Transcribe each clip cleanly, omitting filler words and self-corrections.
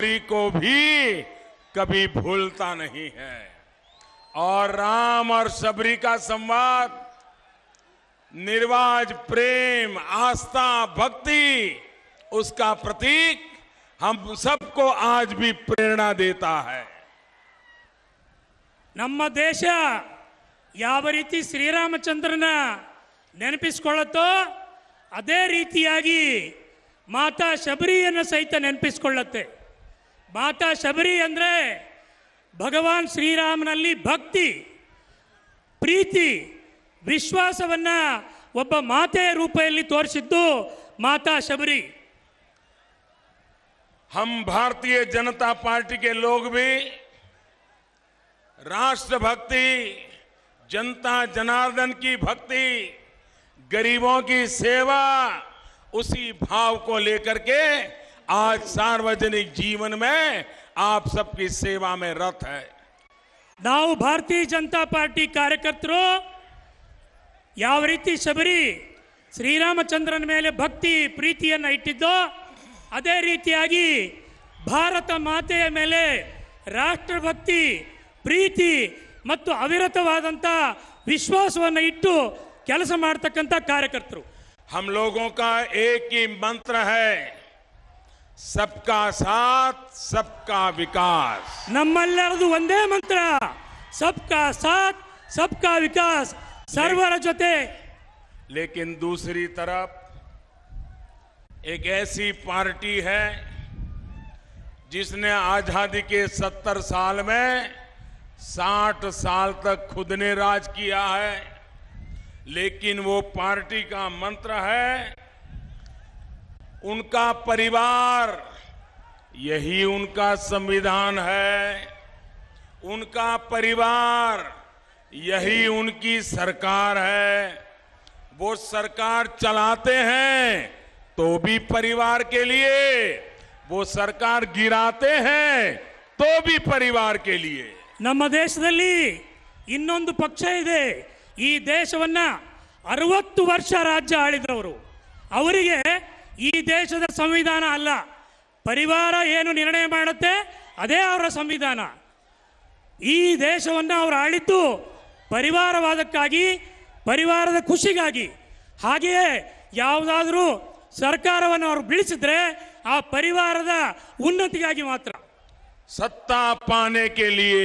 को भी कभी भूलता नहीं है। और राम और शबरी का संवाद निर्वाज प्रेम, आस्था, भक्ति, उसका प्रतीक हम सबको आज भी प्रेरणा देता है। ನಮ್ಮ ದೇಶ ಯಾವ ರೀತಿ ಶ್ರೀರಾಮಚಂದ್ರನ ನೆನಪಿಸಿಕೊಳ್ಳುತ್ತೋ ಅದೇ ರೀತಿಯಾಗಿ ಮಾತಾ ಶಬರಿಯನ್ನು ಸಹಿತ ನೆನಪಿಸಿಕೊಳ್ಳುತ್ತೆ। ಮಾತಾ ಶಬರಿ ಅಂದರೆ ಭಗವಾನ್ ಶ್ರೀರಾಮನಲ್ಲಿ ಭಕ್ತಿ, ಪ್ರೀತಿ, ವಿಶ್ವಾಸವನ್ನ ಒಬ್ಬ ಮಾತೆಯ ರೂಪದಲ್ಲಿ ತೋರಿಸಿದ್ದು ಮಾತಾ ಶಬರಿ। हम भारतीय जनता पार्टी के लोग भी राष्ट्रभक्ति, जनता जनार्दन की भक्ति, गरीबों की सेवा, उसी भाव को लेकर के आज सार्वजनिक जीवन में आप सबकी सेवा में रत है। ನಾವು ಭಾರತೀಯ ಜನತಾ ಪಾರ್ಟಿ ಕಾರ್ಯಕರ್ತರು ಯಾವ ರೀತಿ ಶಬರಿ ಶ್ರೀರಾಮಚಂದ್ರನ ಮೇಲೆ ಭಕ್ತಿ ಪ್ರೀತಿಯನ್ನು ಇಟ್ಟಿದ್ದೋ ಅದೇ ರೀತಿಯಾಗಿ ಭಾರತ ಮಾತೆಯ ಮೇಲೆ ರಾಷ್ಟ್ರಭಕ್ತಿ, ಪ್ರೀತಿ ಮತ್ತು ಅವಿರತವಾದಂಥ ವಿಶ್ವಾಸವನ್ನು ಇಟ್ಟು ಕೆಲಸ ಮಾಡತಕ್ಕಂಥ ಕಾರ್ಯಕರ್ತರು। हम लोगों का एक ही मंत्र है, सबका साथ सबका विकास। ನಮ್ಮೆಲ್ಲರದು ಒಂದೇ ಮಂತ್ರ, सबका साथ सबका विकास, ಸರ್ವರ ಜೊತೆ। लेकिन दूसरी तरफ एक ऐसी पार्टी है जिसने आजादी के 70 साल में 60 साल तक खुद ने राज किया है, लेकिन वो पार्टी का मंत्र है उनका परिवार, यही उनका संविधान है, उनका परिवार यही उनकी सरकार है। वो सरकार चलाते हैं तो भी परिवार के लिए, वो सरकार गिराते हैं तो भी परिवार के लिए। ನಮ್ಮ ದೇಶದಲ್ಲಿ ಇನ್ನೊಂದು ಪಕ್ಷ ಇದೆ, ಈ ದೇಶವನ್ನ 60 ವರ್ಷ ರಾಜ್ಯ ಆಳಿದವರು, ಅವರಿಗೆ ಈ ದೇಶದ ಸಂವಿಧಾನ ಅಲ್ಲ, ಪರಿವಾರ ಏನು ನಿರ್ಣಯ ಮಾಡುತ್ತೆ ಅದೇ ಅವರ ಸಂವಿಧಾನ। ಈ ದೇಶವನ್ನು ಅವರು ಆಳಿದ್ದು ಪರಿವಾರವಾದಕ್ಕಾಗಿ, ಪರಿವಾರದ ಖುಷಿಗಾಗಿ। ಹಾಗೆಯೇ ಯಾವುದಾದ್ರೂ ಸರ್ಕಾರವನ್ನು ಅವರು ಬೀಳಿಸಿದ್ರೆ ಆ ಪರಿವಾರದ ಉನ್ನತಿಗಾಗಿ ಮಾತ್ರ। सत्ता पाने के लिए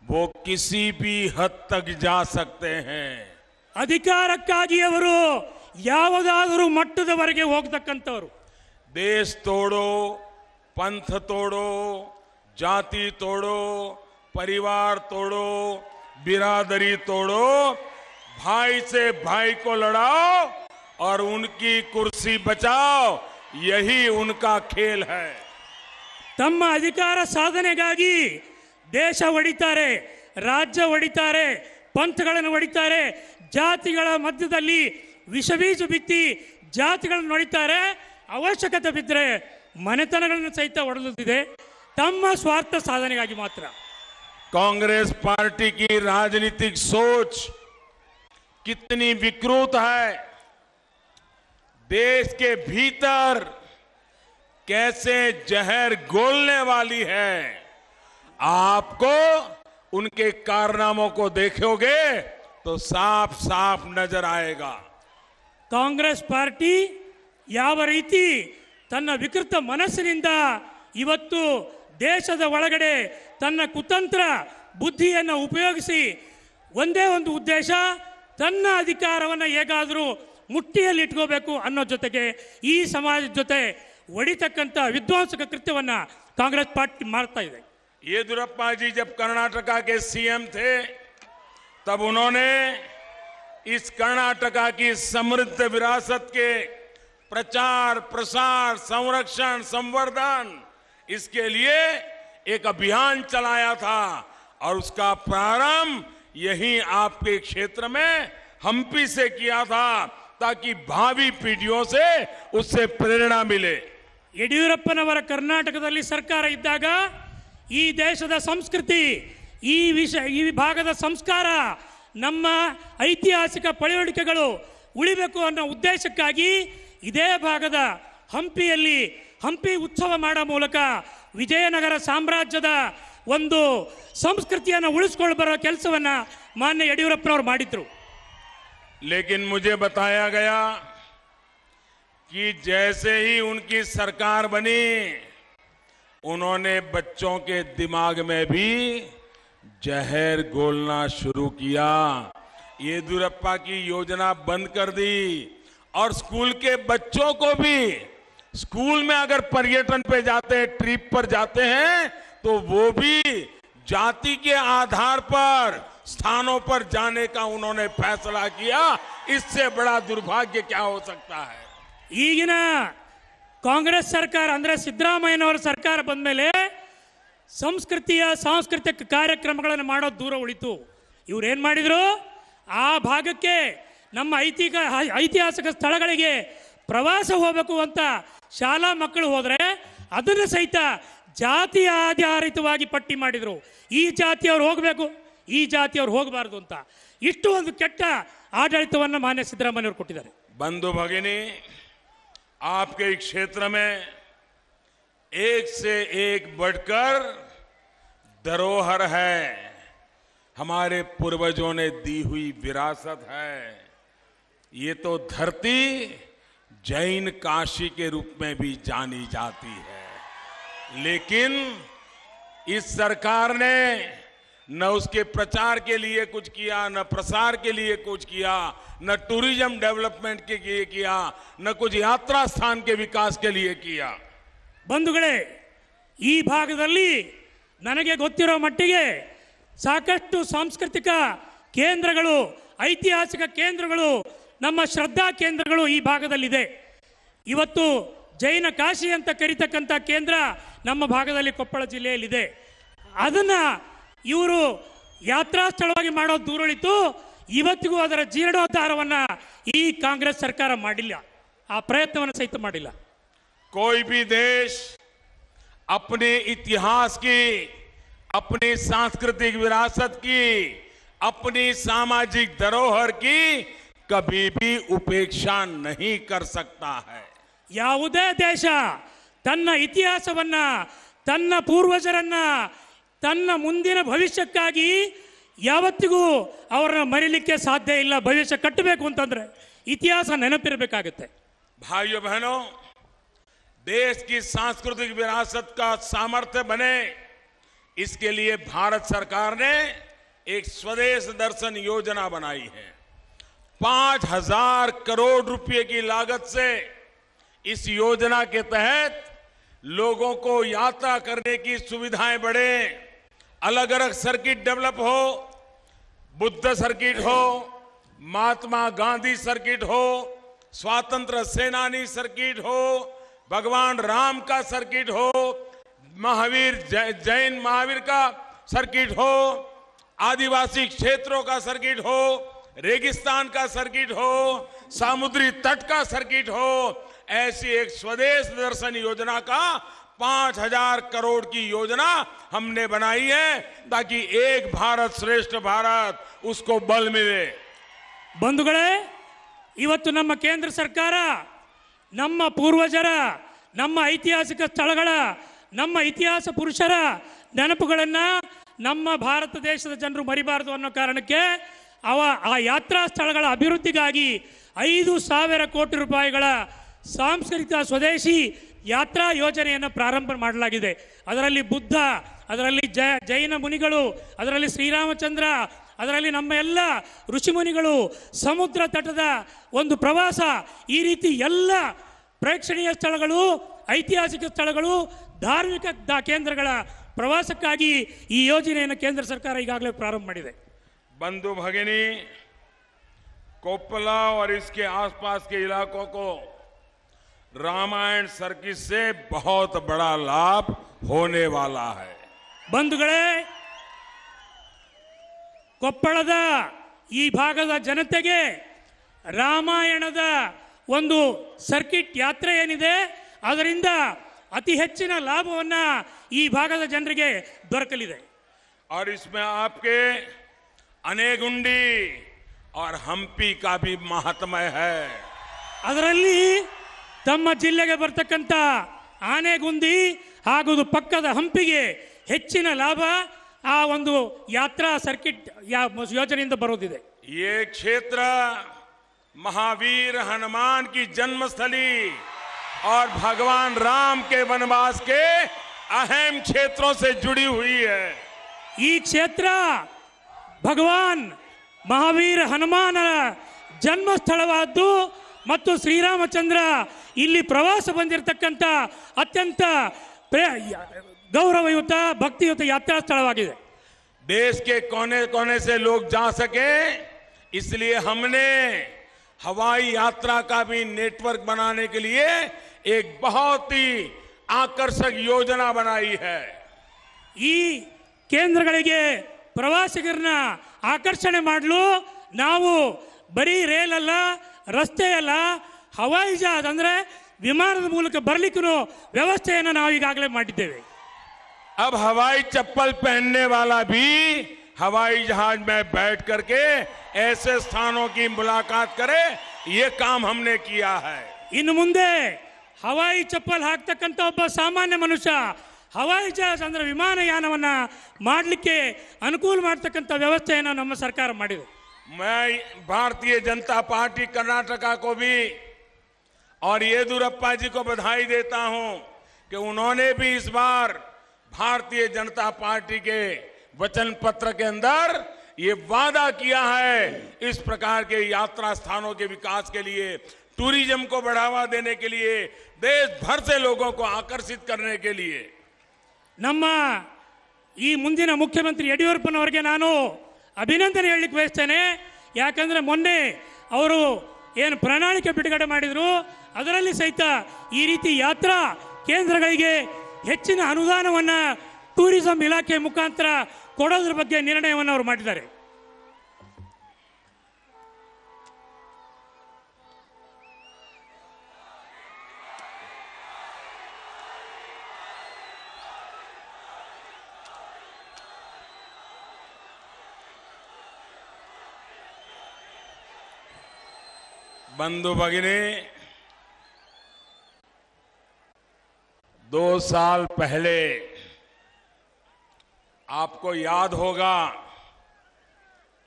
वो किसी भी हद तक जा सकते हैं। ಅಧಿಕಾರಕ್ಕಾಗಿ ಅವರು ಯಾವುದಾದರೂ ಮಟ್ಟದವರೆಗೆ ಹೋಗತಕ್ಕಂಥವರು। देश तोड़ो, पंथ तोड़ो, जाति तोड़ो, परिवार तोड़ो, बिरादरी तोड़ो, भाई से भाई को लड़ाओ और उनकी कुर्सी बचाओ, यही उनका खेल है। ತಮ್ಮ ಅಧಿಕಾರ ಸಾಧನೆಗಾಗಿ ದೇಶ ಒಡಿತಾರೆ, ರಾಜ್ಯ ಒಡಿತಾರೆ, ಪಂಥಗಳನ್ನು ಒಡಿತಾರೆ, ಜಾತಿಗಳ ಮಧ್ಯದಲ್ಲಿ ವಿಷಬೀಜ ಬಿತ್ತಿ ಜಾತಿಗಳನ್ನು ಒಡಿತಾರೆ, ಅವಶ್ಯಕತೆ ಬಿದ್ದರೆ ಮನೆತನಗಳನ್ನು ಸಹಿತ ಒಡೆದಿದೆ, ತಮ್ಮ ಸ್ವಾರ್ಥ ಸಾಧನೆಗಾಗಿ ಮಾತ್ರ। कांग्रेस पार्टी की राजनीतिक सोच कितनी विकृत है, देश के भीतर कैसे जहर घोलने वाली है, आपको उनके कारनामों को देखोगे तो साफ साफ नजर आएगा। ಕಾಂಗ್ರೆಸ್ ಪಾರ್ಟಿ ಯಾವ ರೀತಿ ತನ್ನ ವಿಕೃತ ಮನಸ್ಸಿನಿಂದ ಇವತ್ತು ದೇಶದ ಒಳಗಡೆ ತನ್ನ ಕುತಂತ್ರ ಬುದ್ಧಿಯನ್ನು ಉಪಯೋಗಿಸಿ ಒಂದೇ ಒಂದು ಉದ್ದೇಶ, ತನ್ನ ಅಧಿಕಾರವನ್ನು ಹೇಗಾದರೂ ಮುಟ್ಟಿಯಲ್ಲಿ ಇಟ್ಕೋಬೇಕು ಅನ್ನೋ ಜೊತೆಗೆ ಈ ಸಮಾಜದ ಜೊತೆ ಒಡಿತಕ್ಕಂಥ ವಿಧ್ವಂಸಕ ಕೃತ್ಯವನ್ನು ಕಾಂಗ್ರೆಸ್ ಪಾರ್ಟಿ ಮಾಡ್ತಾ ಇದೆ। येदुरप्पा जी जब कर्नाटका के सीएम थे तब उन्होंने इस कर्नाटका की समृद्ध विरासत के प्रचार, प्रसार, संरक्षण, संवर्धन, इसके लिए एक अभियान चलाया था और उसका प्रारंभ यही आपके क्षेत्र में हम्पी से किया था, ताकि भावी पीढ़ियों से उससे प्रेरणा मिले। ಯಡಿಯೂರಪ್ಪನವರ ಕರ್ನಾಟಕದಲ್ಲಿ ಸರ್ಕಾರ ಇದ್ದಾಗ ಈ ದೇಶದ ಸಂಸ್ಕೃತಿ, ಈ ಭಾಗದ ಸಂಸ್ಕಾರ, ನಮ್ಮ ಐತಿಹಾಸಿಕ ಪಳೆಯುಳಿಕೆಗಳು ಉಳಿಬೇಕು ಅನ್ನೋ ಉದ್ದೇಶಕ್ಕಾಗಿ ಇದೇ ಭಾಗದ ಹಂಪಿಯಲ್ಲಿ ಹಂಪಿ ಉತ್ಸವ ಮಾಡೋ ಮೂಲಕ ವಿಜಯನಗರ ಸಾಮ್ರಾಜ್ಯದ ಒಂದು ಸಂಸ್ಕೃತಿಯನ್ನು ಉಳಿಸ್ಕೊಂಡು ಬರೋ ಕೆಲಸವನ್ನ ಮಾನ್ಯ ಯಡಿಯೂರಪ್ಪನವರು ಮಾಡಿದ್ರು. लेकिन मुझे बताया गया कि जैसे ही उनकी सरकार बनी उन्होंने बच्चों के दिमाग में भी जहर घोलना शुरू किया. येदियुरप्पा की योजना बंद कर दी और स्कूल के बच्चों को भी स्कूल में अगर पर्यटन पे जाते हैं, ट्रिप पर जाते हैं, तो वो भी जाति के आधार पर स्थानों पर जाने का उन्होंने फैसला किया. इससे बड़ा दुर्भाग्य क्या हो सकता है. ಈಗಿನ ಕಾಂಗ್ರೆಸ್ ಸರ್ಕಾರ ಅಂದ್ರೆ ಸಿದ್ದರಾಮಯ್ಯನವರ ಸರ್ಕಾರ ಬಂದ ಮೇಲೆ ಸಾಂಸ್ಕೃತಿಕ ಕಾರ್ಯಕ್ರಮಗಳನ್ನು ಮಾಡೋದು ದೂರ ಉಳಿತು. ಇವ್ರು ಏನ್ ಮಾಡಿದ್ರು, ಆ ಭಾಗಕ್ಕೆ ನಮ್ಮ ಐತಿಹಾಸಿಕ ಸ್ಥಳಗಳಿಗೆ ಪ್ರವಾಸ ಹೋಗಬೇಕು ಅಂತ ಶಾಲಾ ಮಕ್ಕಳು ಹೋದ್ರೆ ಅದನ್ನು ಸಹಿತ ಜಾತಿ ಆಧಾರಿತವಾಗಿ ಪಟ್ಟಿ ಮಾಡಿದ್ರು. ಈ ಜಾತಿಯವರು ಹೋಗಬೇಕು, ಈ ಜಾತಿಯವರು ಹೋಗಬಾರದು ಅಂತ. ಇಷ್ಟು ಒಂದು ಕೆಟ್ಟ ಆಡಳಿತವನ್ನು ಮಾನ್ಯ ಸಿದ್ದರಾಮಯ್ಯವರು ಕೊಟ್ಟಿದ್ದಾರೆ. बंधु भगिनी, आपके क्षेत्र में एक से एक बढ़कर धरोहर है, हमारे पूर्वजों ने दी हुई विरासत है. ये तो धरती जैन काशी के रूप में भी जानी जाती है. लेकिन इस सरकार ने न उसके प्रचार के लिए कुछ किया, न प्रसार के लिए कुछ किया, न टूरिज्म डेवलपमेंट के लिए किया, न कुछ यात्रा स्थान के विकास के लिए किया. ಬಂಧುಗಳೇ, ಈ ಭಾಗದಲ್ಲಿ ನನಗೆ ಗೊತ್ತಿರೋ ಮಟ್ಟಿಗೆ ಸಾಕಷ್ಟು ಸಾಂಸ್ಕೃತಿಕ ಕೇಂದ್ರಗಳು, ಐತಿಹಾಸಿಕ ಕೇಂದ್ರಗಳು, ನಮ್ಮ ಶ್ರದ್ಧಾ ಕೇಂದ್ರಗಳು ಈ ಭಾಗದಲ್ಲಿದೆ. ಇವತ್ತು ಜೈನ ಕಾಶಿ ಅಂತ ಕರೀತಕ್ಕಂಥ ಕೇಂದ್ರ ನಮ್ಮ ಭಾಗದಲ್ಲಿ ಕೊಪ್ಪಳ ಜಿಲ್ಲೆಯಲ್ಲಿದೆ. ಅದನ್ನ ಇವರು ಯಾತ್ರಾ ಸ್ಥಳವಾಗಿ ಮಾಡೋದು ದೂರುಳಿತು. ಇವತ್ತಿಗೂ ಅದರ ಜೀರ್ಣೋದ್ಧಾರವನ್ನ ಈ ಕಾಂಗ್ರೆಸ್ ಸರ್ಕಾರ ಮಾಡಿಲ್ಲ, ಆ ಪ್ರಯತ್ನವನ್ನು ಸಹಿತ ಮಾಡಿಲ್ಲ. कोई भी देश अपने इतिहास की, अपनी सांस्कृतिक विरासत की, अपनी सामाजिक धरोहर की कभी भी उपेक्षा नहीं कर सकता है. ಯಾವುದೇ ದೇಶ ತನ್ನ ಇತಿಹಾಸವನ್ನ, ತನ್ನ ಪೂರ್ವಜರನ್ನ, ತನ್ನ ಮುಂದಿನ ಭವಿಷ್ಯಕ್ಕಾಗಿ ಯಾವತ್ತಿಗೂ ಅವರನ್ನ ಮರೀಲಿಕ್ಕೆ ಸಾಧ್ಯ ಇಲ್ಲ. ಭವಿಷ್ಯ ಕಟ್ಟಬೇಕು ಅಂತಂದ್ರೆ ಇತಿಹಾಸ ನೆನಪಿರಬೇಕಾಗುತ್ತೆ. भाइयों बहनों, देश की सांस्कृतिक विरासत का सामर्थ्य बने, इसके लिए भारत सरकार ने एक स्वदेश दर्शन योजना बनाई है. 5,000 करोड़ रुपए की लागत से इस योजना के तहत लोगों को यात्रा करने की सुविधाएं बढ़े, अलग अलग सर्किट डेवलप हो, बुद्ध सर्किट हो, महात्मा गांधी सर्किट हो, स्वातंत्र सेनानी सर्किट हो, भगवान राम का सर्किट हो, महावीर जैन महावीर का सर्किट हो, आदिवासी क्षेत्रों का सर्किट हो, रेगिस्तान का सर्किट हो, समुद्री तट का सर्किट हो. ऐसी एक स्वदेश दर्शन योजना का 5,000 करोड़ की योजना हमने बनाई है ताकि एक भारत श्रेष्ठ भारत उसको बल मिले. ಬಂಧುಗಳೇ, ಇವತ್ತು ನಮ್ಮ ಕೇಂದ್ರ ಸರ್ಕಾರ ನಮ್ಮ ಪೂರ್ವಜರ, ನಮ್ಮ ಐತಿಹಾಸಿಕ ಸ್ಥಳಗಳ, ನಮ್ಮ ಇತಿಹಾಸ ಪುರುಷರ ನೆನಪುಗಳನ್ನ ನಮ್ಮ ಭಾರತ ದೇಶದ ಜನರು ಮರಿಬಾರದು ಅನ್ನೋ ಕಾರಣಕ್ಕೆ ಆ ಯಾತ್ರಾ ಸ್ಥಳಗಳ ಅಭಿವೃದ್ಧಿಗಾಗಿ 5,000 ಕೋಟಿ ರೂಪಾಯಿಗಳ ಸಾಂಸ್ಕೃತಿಕ ಸ್ವದೇಶಿ ಯಾತ್ರಾ ಯೋಜನೆಯನ್ನು ಪ್ರಾರಂಭ ಮಾಡಲಾಗಿದೆ. ಅದರಲ್ಲಿ ಬುದ್ಧ, ಅದರಲ್ಲಿ ಜೈನ ಮುನಿಗಳು, ಅದರಲ್ಲಿ ಶ್ರೀರಾಮಚಂದ್ರ, ಅದರಲ್ಲಿ ನಮ್ಮ ಎಲ್ಲ ಋಷಿಮುನಿಗಳು, ಸಮುದ್ರ ತಟದ ಒಂದು ಪ್ರವಾಸ, ಈ ರೀತಿ ಎಲ್ಲ ಪ್ರೇಕ್ಷಣೀಯ ಸ್ಥಳಗಳು, ಐತಿಹಾಸಿಕ ಸ್ಥಳಗಳು, ಧಾರ್ಮಿಕ ಕೇಂದ್ರಗಳ ಪ್ರವಾಸಕ್ಕಾಗಿ ಈ ಯೋಜನೆಯನ್ನು ಕೇಂದ್ರ ಸರ್ಕಾರ ಈಗಾಗಲೇ ಪ್ರಾರಂಭ ಮಾಡಿದೆ. बंधु भगिनी, कोप्पला और इसके आसपास के इलाकों को रामायण सर्किट से बहुत बड़ा लाभ होने वाला है. ಬಂಧುಗಳೇ, ಕೊಪ್ಪಳದ ಈ ಭಾಗದ ಜನತೆಗೆ ರಾಮಾಯಣದ ಒಂದು ಸರ್ಕಿಟ್ ಯಾತ್ರೆ ಏನಿದೆ ಅದರಿಂದ ಅತಿ ಹೆಚ್ಚಿನ ಲಾಭವನ್ನ ಈ ಭಾಗದ ಜನರಿಗೆ ದೊರಕಲಿದೆ. और इसमें आपके अनेगुंडी और हम्पी का भी महात्म्य है. ಅದರಲ್ಲಿ ತಮ್ಮ ಜಿಲ್ಲೆಗೆ ಬರ್ತಕ್ಕಂಥ ಆನೆಗುಂದಿ ಹಾಗೂ ಪಕ್ಕದ ಹಂಪಿಗೆ ಹೆಚ್ಚಿನ ಲಾಭ ಆ ಒಂದು ಯಾತ್ರಾ ಸರ್ಕಿಟ್ ಯೋಜನೆಯಿಂದ ಬರೋದಿದೆ. ये क्षेत्र महावीर हनुमान की जन्मस्थली और भगवान राम के वनवास के अहम क्षेत्रों से जुड़ी हुई है. ಈ ಕ್ಷೇತ್ರ ಭಗವಾನ್ ಮಹಾವೀರ ಹನುಮಾನನ ಜನ್ಮಸ್ಥಳವಾದ್ದು ಮತ್ತು ಶ್ರೀರಾಮಚಂದ್ರ ಇಲ್ಲಿ ಪ್ರವಾಸ ಬಂದಿರತಕ್ಕಂಥ ಅತ್ಯಂತ ಗೌರವಯುತ ಭಕ್ತಿಯುತ ಯಾತ್ರಾ ಸ್ಥಳವಾಗಿದೆ. देश के कोने कोने से लोग जा सके इसलिए हमने हवाई यात्रा का भी नेटवर्क बनाने के लिए एक बहुत ही आकर्षक योजना बनाई है. ಈ ಕೇಂದ್ರಗಳಿಗೆ ಪ್ರವಾಸಿಗರನ್ನ ಆಕರ್ಷಣೆ ಮಾಡಲು ನಾವು ಬರೀ ರೇಲ್ ಅಲ್ಲ, ರಸ್ತೆ ಅಲ್ಲ, ಹವಾಯಿ ಜಹಾಜ್ ಅಂದ್ರೆ ವಿಮಾನದ ಮೂಲಕ ಬರಲಿಕ್ಕೂ ವ್ಯವಸ್ಥೆಯನ್ನು ನಾವು ಈಗಾಗಲೇ ಮಾಡಿದ್ದೇವೆ. अब हवाई चप्पल पहनने वाला भी हवाई जहाज में बैठ करके ऐसे स्थानों की मुलाकात करे, ये काम हमने किया है. ಇನ್ನು ಮುಂದೆ ಹವಾಯಿ ಚಪ್ಪಲ್ ಹಾಕ್ತಕ್ಕಂಥ ಒಬ್ಬ ಸಾಮಾನ್ಯ ಮನುಷ್ಯ ಹವಾಯಿ ಜಹಾಜ್ ಅಂದ್ರೆ ವಿಮಾನಯಾನವನ್ನ ಮಾಡಲಿಕ್ಕೆ ಅನುಕೂಲ ಮಾಡತಕ್ಕಂಥ ವ್ಯವಸ್ಥೆಯನ್ನು ನಮ್ಮ ಸರ್ಕಾರ ಮಾಡಿದೆ. मैं भारतीय जनता पार्टी कर्नाटका को भी और येदियुरप्पा जी को बधाई देता हूं कि उन्होंने भी इस बार भारतीय जनता पार्टी के वचन पत्र के अंदर ये वादा किया है इस प्रकार के यात्रा स्थानों के विकास के लिए, टूरिज्म को बढ़ावा देने के लिए, देश भर से लोगों को आकर्षित करने के लिए. ನಮ್ಮ ಈ ಮುಂದಿನ ಮುಖ್ಯಮಂತ್ರಿ ಯಡಿಯೂರಪ್ಪನವರಿಗೆ ನಾನು ಅಭಿನಂದನೆ ಹೇಳಲಿಕ್ಕೆ ಬಯಸ್ತೇನೆ. ಯಾಕಂದ್ರೆ ಮೊನ್ನೆ ಅವರು ಏನು ಪ್ರಣಾಳಿಕೆ ಬಿಡುಗಡೆ ಮಾಡಿದ್ರು, ಅದರಲ್ಲಿ ಸಹಿತ ಈ ರೀತಿ ಯಾತ್ರಾ ಕೇಂದ್ರಗಳಿಗೆ ಹೆಚ್ಚಿನ ಅನುದಾನವನ್ನ ಟೂರಿಸಂ ಇಲಾಖೆ ಮುಖಾಂತರ ಕೊಡೋದ್ರ ಬಗ್ಗೆ ನಿರ್ಣಯವನ್ನು ಅವರು ಮಾಡಿದ್ದಾರೆ. बंधु भगिनी, 2 साल पहले आपको याद होगा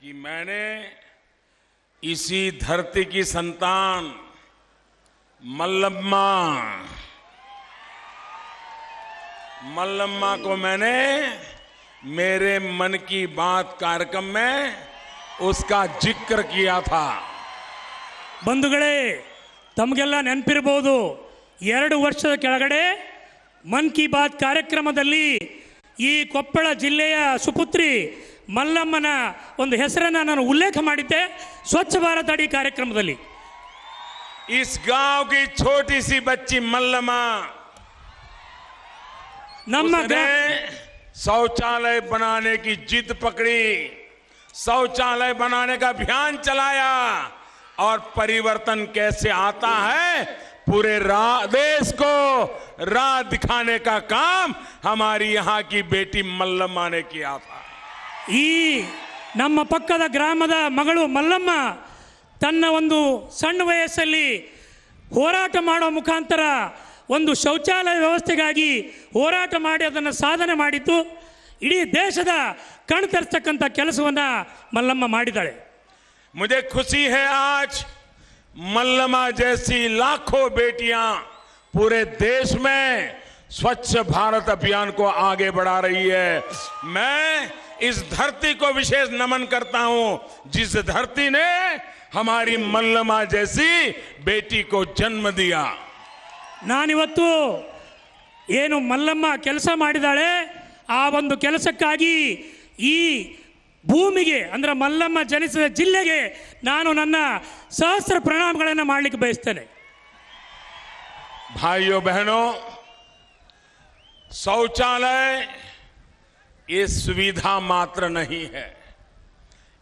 कि मैंने इसी धरती की संतान मल्लम्मा को मैंने मेरे मन की बात कार्यक्रम में उसका जिक्र किया था. ಬಂಧುಗಳೇ, ತಮಗೆಲ್ಲ ನೆನಪಿರಬಹುದು, 2 ವರ್ಷದ ಕೆಳಗಡೆ ಮನ್ ಕಿ ಬಾತ್ ಕಾರ್ಯಕ್ರಮದಲ್ಲಿ ಈ ಕೊಪ್ಪಳ ಜಿಲ್ಲೆಯ ಸುಪುತ್ರಿ ಮಲ್ಲಮ್ಮನ ಒಂದು ಹೆಸರನ್ನು ನಾನು ಉಲ್ಲೇಖ ಮಾಡಿದ್ದೆ ಸ್ವಚ್ಛ ಭಾರತ ಅಡಿ ಕಾರ್ಯಕ್ರಮದಲ್ಲಿ. इस गांव की छोटी सी बच्ची मल्लम्मा उसने शौचालय बनाने की जिद पकड़ी, शौचालय बनाने का अभियान चलाया और परिवर्तन कैसे आता है पूरे देश को राह दिखाने का काम हमारी यहाँ की बेटी मल्लम्मा ने किया था. ಈ ನಮ್ಮ ಪಕ್ಕದ ಗ್ರಾಮದ ಮಗಳು ಮಲ್ಲಮ್ಮ ತನ್ನ ಒಂದು ಸಣ್ಣ ವಯಸ್ಸಲ್ಲಿ ಹೋರಾಟ ಮಾಡೋ ಮುಖಾಂತರ ಒಂದು ಶೌಚಾಲಯ ವ್ಯವಸ್ಥೆಗಾಗಿ ಹೋರಾಟ ಮಾಡಿ ಅದನ್ನು ಸಾಧನೆ ಮಾಡಿದ್ದು ಇಡೀ ದೇಶದ ಕಣ್ತರಿಸ್ತಕ್ಕಂಥ ಕೆಲಸವನ್ನ ಮಲ್ಲಮ್ಮ ಮಾಡಿದ್ದಾಳೆ. मुझे खुशी है आज मल्लम्मा जैसी लाखों बेटियां पूरे देश में स्वच्छ भारत अभियान को आगे बढ़ा रही है. मैं इस धरती को विशेष नमन करता हूं जिस धरती ने हमारी मल्लम्मा जैसी बेटी को जन्म दिया. ನಾನಿವತ್ತು ಏನು ಮಲ್ಲಮ್ಮ ಕೆಲಸ ಮಾಡಿದಾಳೆ ಆ ಒಂದು ಕೆಲಸಕ್ಕಾಗಿ ಈ ಭೂಮಿಗೆ ಅಂದ್ರೆ ಮಲ್ಲಮ್ಮ ಜನಿಸಿದ ಜಿಲ್ಲೆಗೆ ನಾನು ನನ್ನ ಸಹಸ್ರ ಪ್ರಣಾಮಗಳನ್ನು ಮಾಡಲಿಕ್ಕೆ ಬಯಸ್ತೇನೆ. भाइयों बहनों, शौचालय ये सुविधा मात्र नहीं है,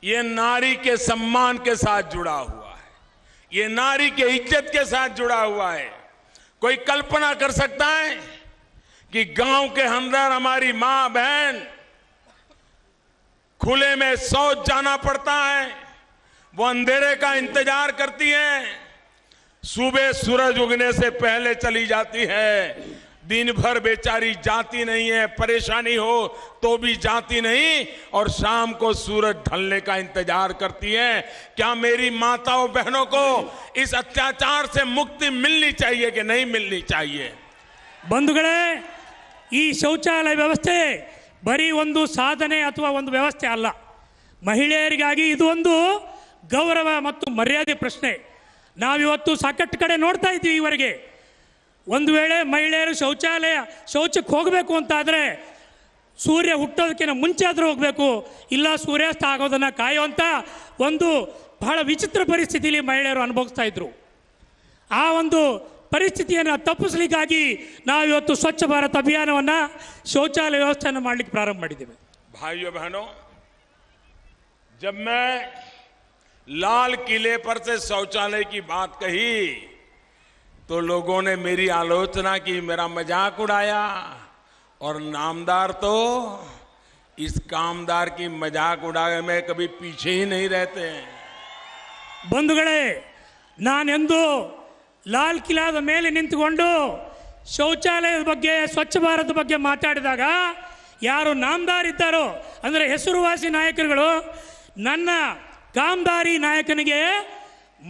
ये नारी के सम्मान के साथ जुड़ा हुआ है, ये नारी के इज्जत के साथ जुड़ा हुआ है. कोई कल्पना कर सकता है कि गांव के अंदर हमारी मां बहन खुले में शौच जाना पड़ता है, वो अंधेरे का इंतजार करती हैं, सुबह सूरज उगने से पहले चली जाती है, दिन भर बेचारी जाती नहीं है, परेशानी हो तो भी जाती नहीं और शाम को सूरज ढलने का इंतजार करती है। क्या मेरी माताओं बहनों को इस अत्याचार से मुक्ति मिलनी चाहिए कि नहीं मिलनी चाहिए? ಬಂಧುಗಳೇ, ಈ ಶೌಚಾಲಯ ವ್ಯವಸ್ಥೆ ಬರೀ ಒಂದು ಸಾಧನೆ ಅಥವಾ ಒಂದು ವ್ಯವಸ್ಥೆ ಅಲ್ಲ. ಮಹಿಳೆಯರಿಗಾಗಿ ಇದು ಒಂದು ಗೌರವ ಮತ್ತು ಮರ್ಯಾದೆ ಪ್ರಶ್ನೆ. ನಾವಿವತ್ತು ಸಾಕಷ್ಟು ಕಡೆ ನೋಡ್ತಾ ಇದ್ದೀವಿ. ಈವರೆಗೆ ಒಂದು ವೇಳೆ ಮಹಿಳೆಯರು ಶೌಚಕ್ಕೆ ಹೋಗಬೇಕು ಅಂತಾದರೆ ಸೂರ್ಯ ಹುಟ್ಟೋದಕ್ಕಿಂತ ಮುಂಚೆ ಆದರೂ ಹೋಗಬೇಕು, ಇಲ್ಲ ಸೂರ್ಯಾಸ್ತ ಆಗೋದನ್ನು ಕಾಯುವಂಥ ಒಂದು ಬಹಳ ವಿಚಿತ್ರ ಪರಿಸ್ಥಿತಿಯಲ್ಲಿ ಮಹಿಳೆಯರು ಅನುಭವಿಸ್ತಾ ಇದ್ರು. ಆ ಒಂದು ಪರಿಸ್ಥಿತಿಯನ್ನು ತಪ್ಪಿಸಲಿಕ್ಕಾಗಿ ನಾವಿವತ್ತು ಸ್ವಚ್ಛ ಭಾರತ್ ಅಭಿಯಾನವನ್ನು ಶೌಚಾಲಯ ವ್ಯವಸ್ಥೆಯನ್ನು ಮಾಡಲಿಕ್ಕೆ ಪ್ರಾರಂಭ ಮಾಡಿದ್ದೇವೆ. भाइयों बहनों, जब मैं लाल किले पर से शौचालय की बात कही तो लोगों ने मेरी आलोचना की, मेरा मजाक उड़ाया और नामदार तो इस कामदार की मजाक उड़ाने में कभी पीछे ही नहीं रहते हैं. ಬಂಧುಗಳೇ, ನಾನೆಂದು ಲಾಲ್ ಕಿಲಾದ ಮೇಲೆ ನಿಂತುಕೊಂಡು ಶೌಚಾಲಯದ ಬಗ್ಗೆ ಸ್ವಚ್ಛ ಭಾರತ ಬಗ್ಗೆ ಮಾತಾಡಿದಾಗ ಯಾರು ನಾಮದಾರ್ ಇದ್ದಾರೋ ಅಂದರೆ ಹೆಸರುವಾಸಿ ನಾಯಕರುಗಳು ನನ್ನ ಕಾಮದಾರಿ ನಾಯಕನಿಗೆ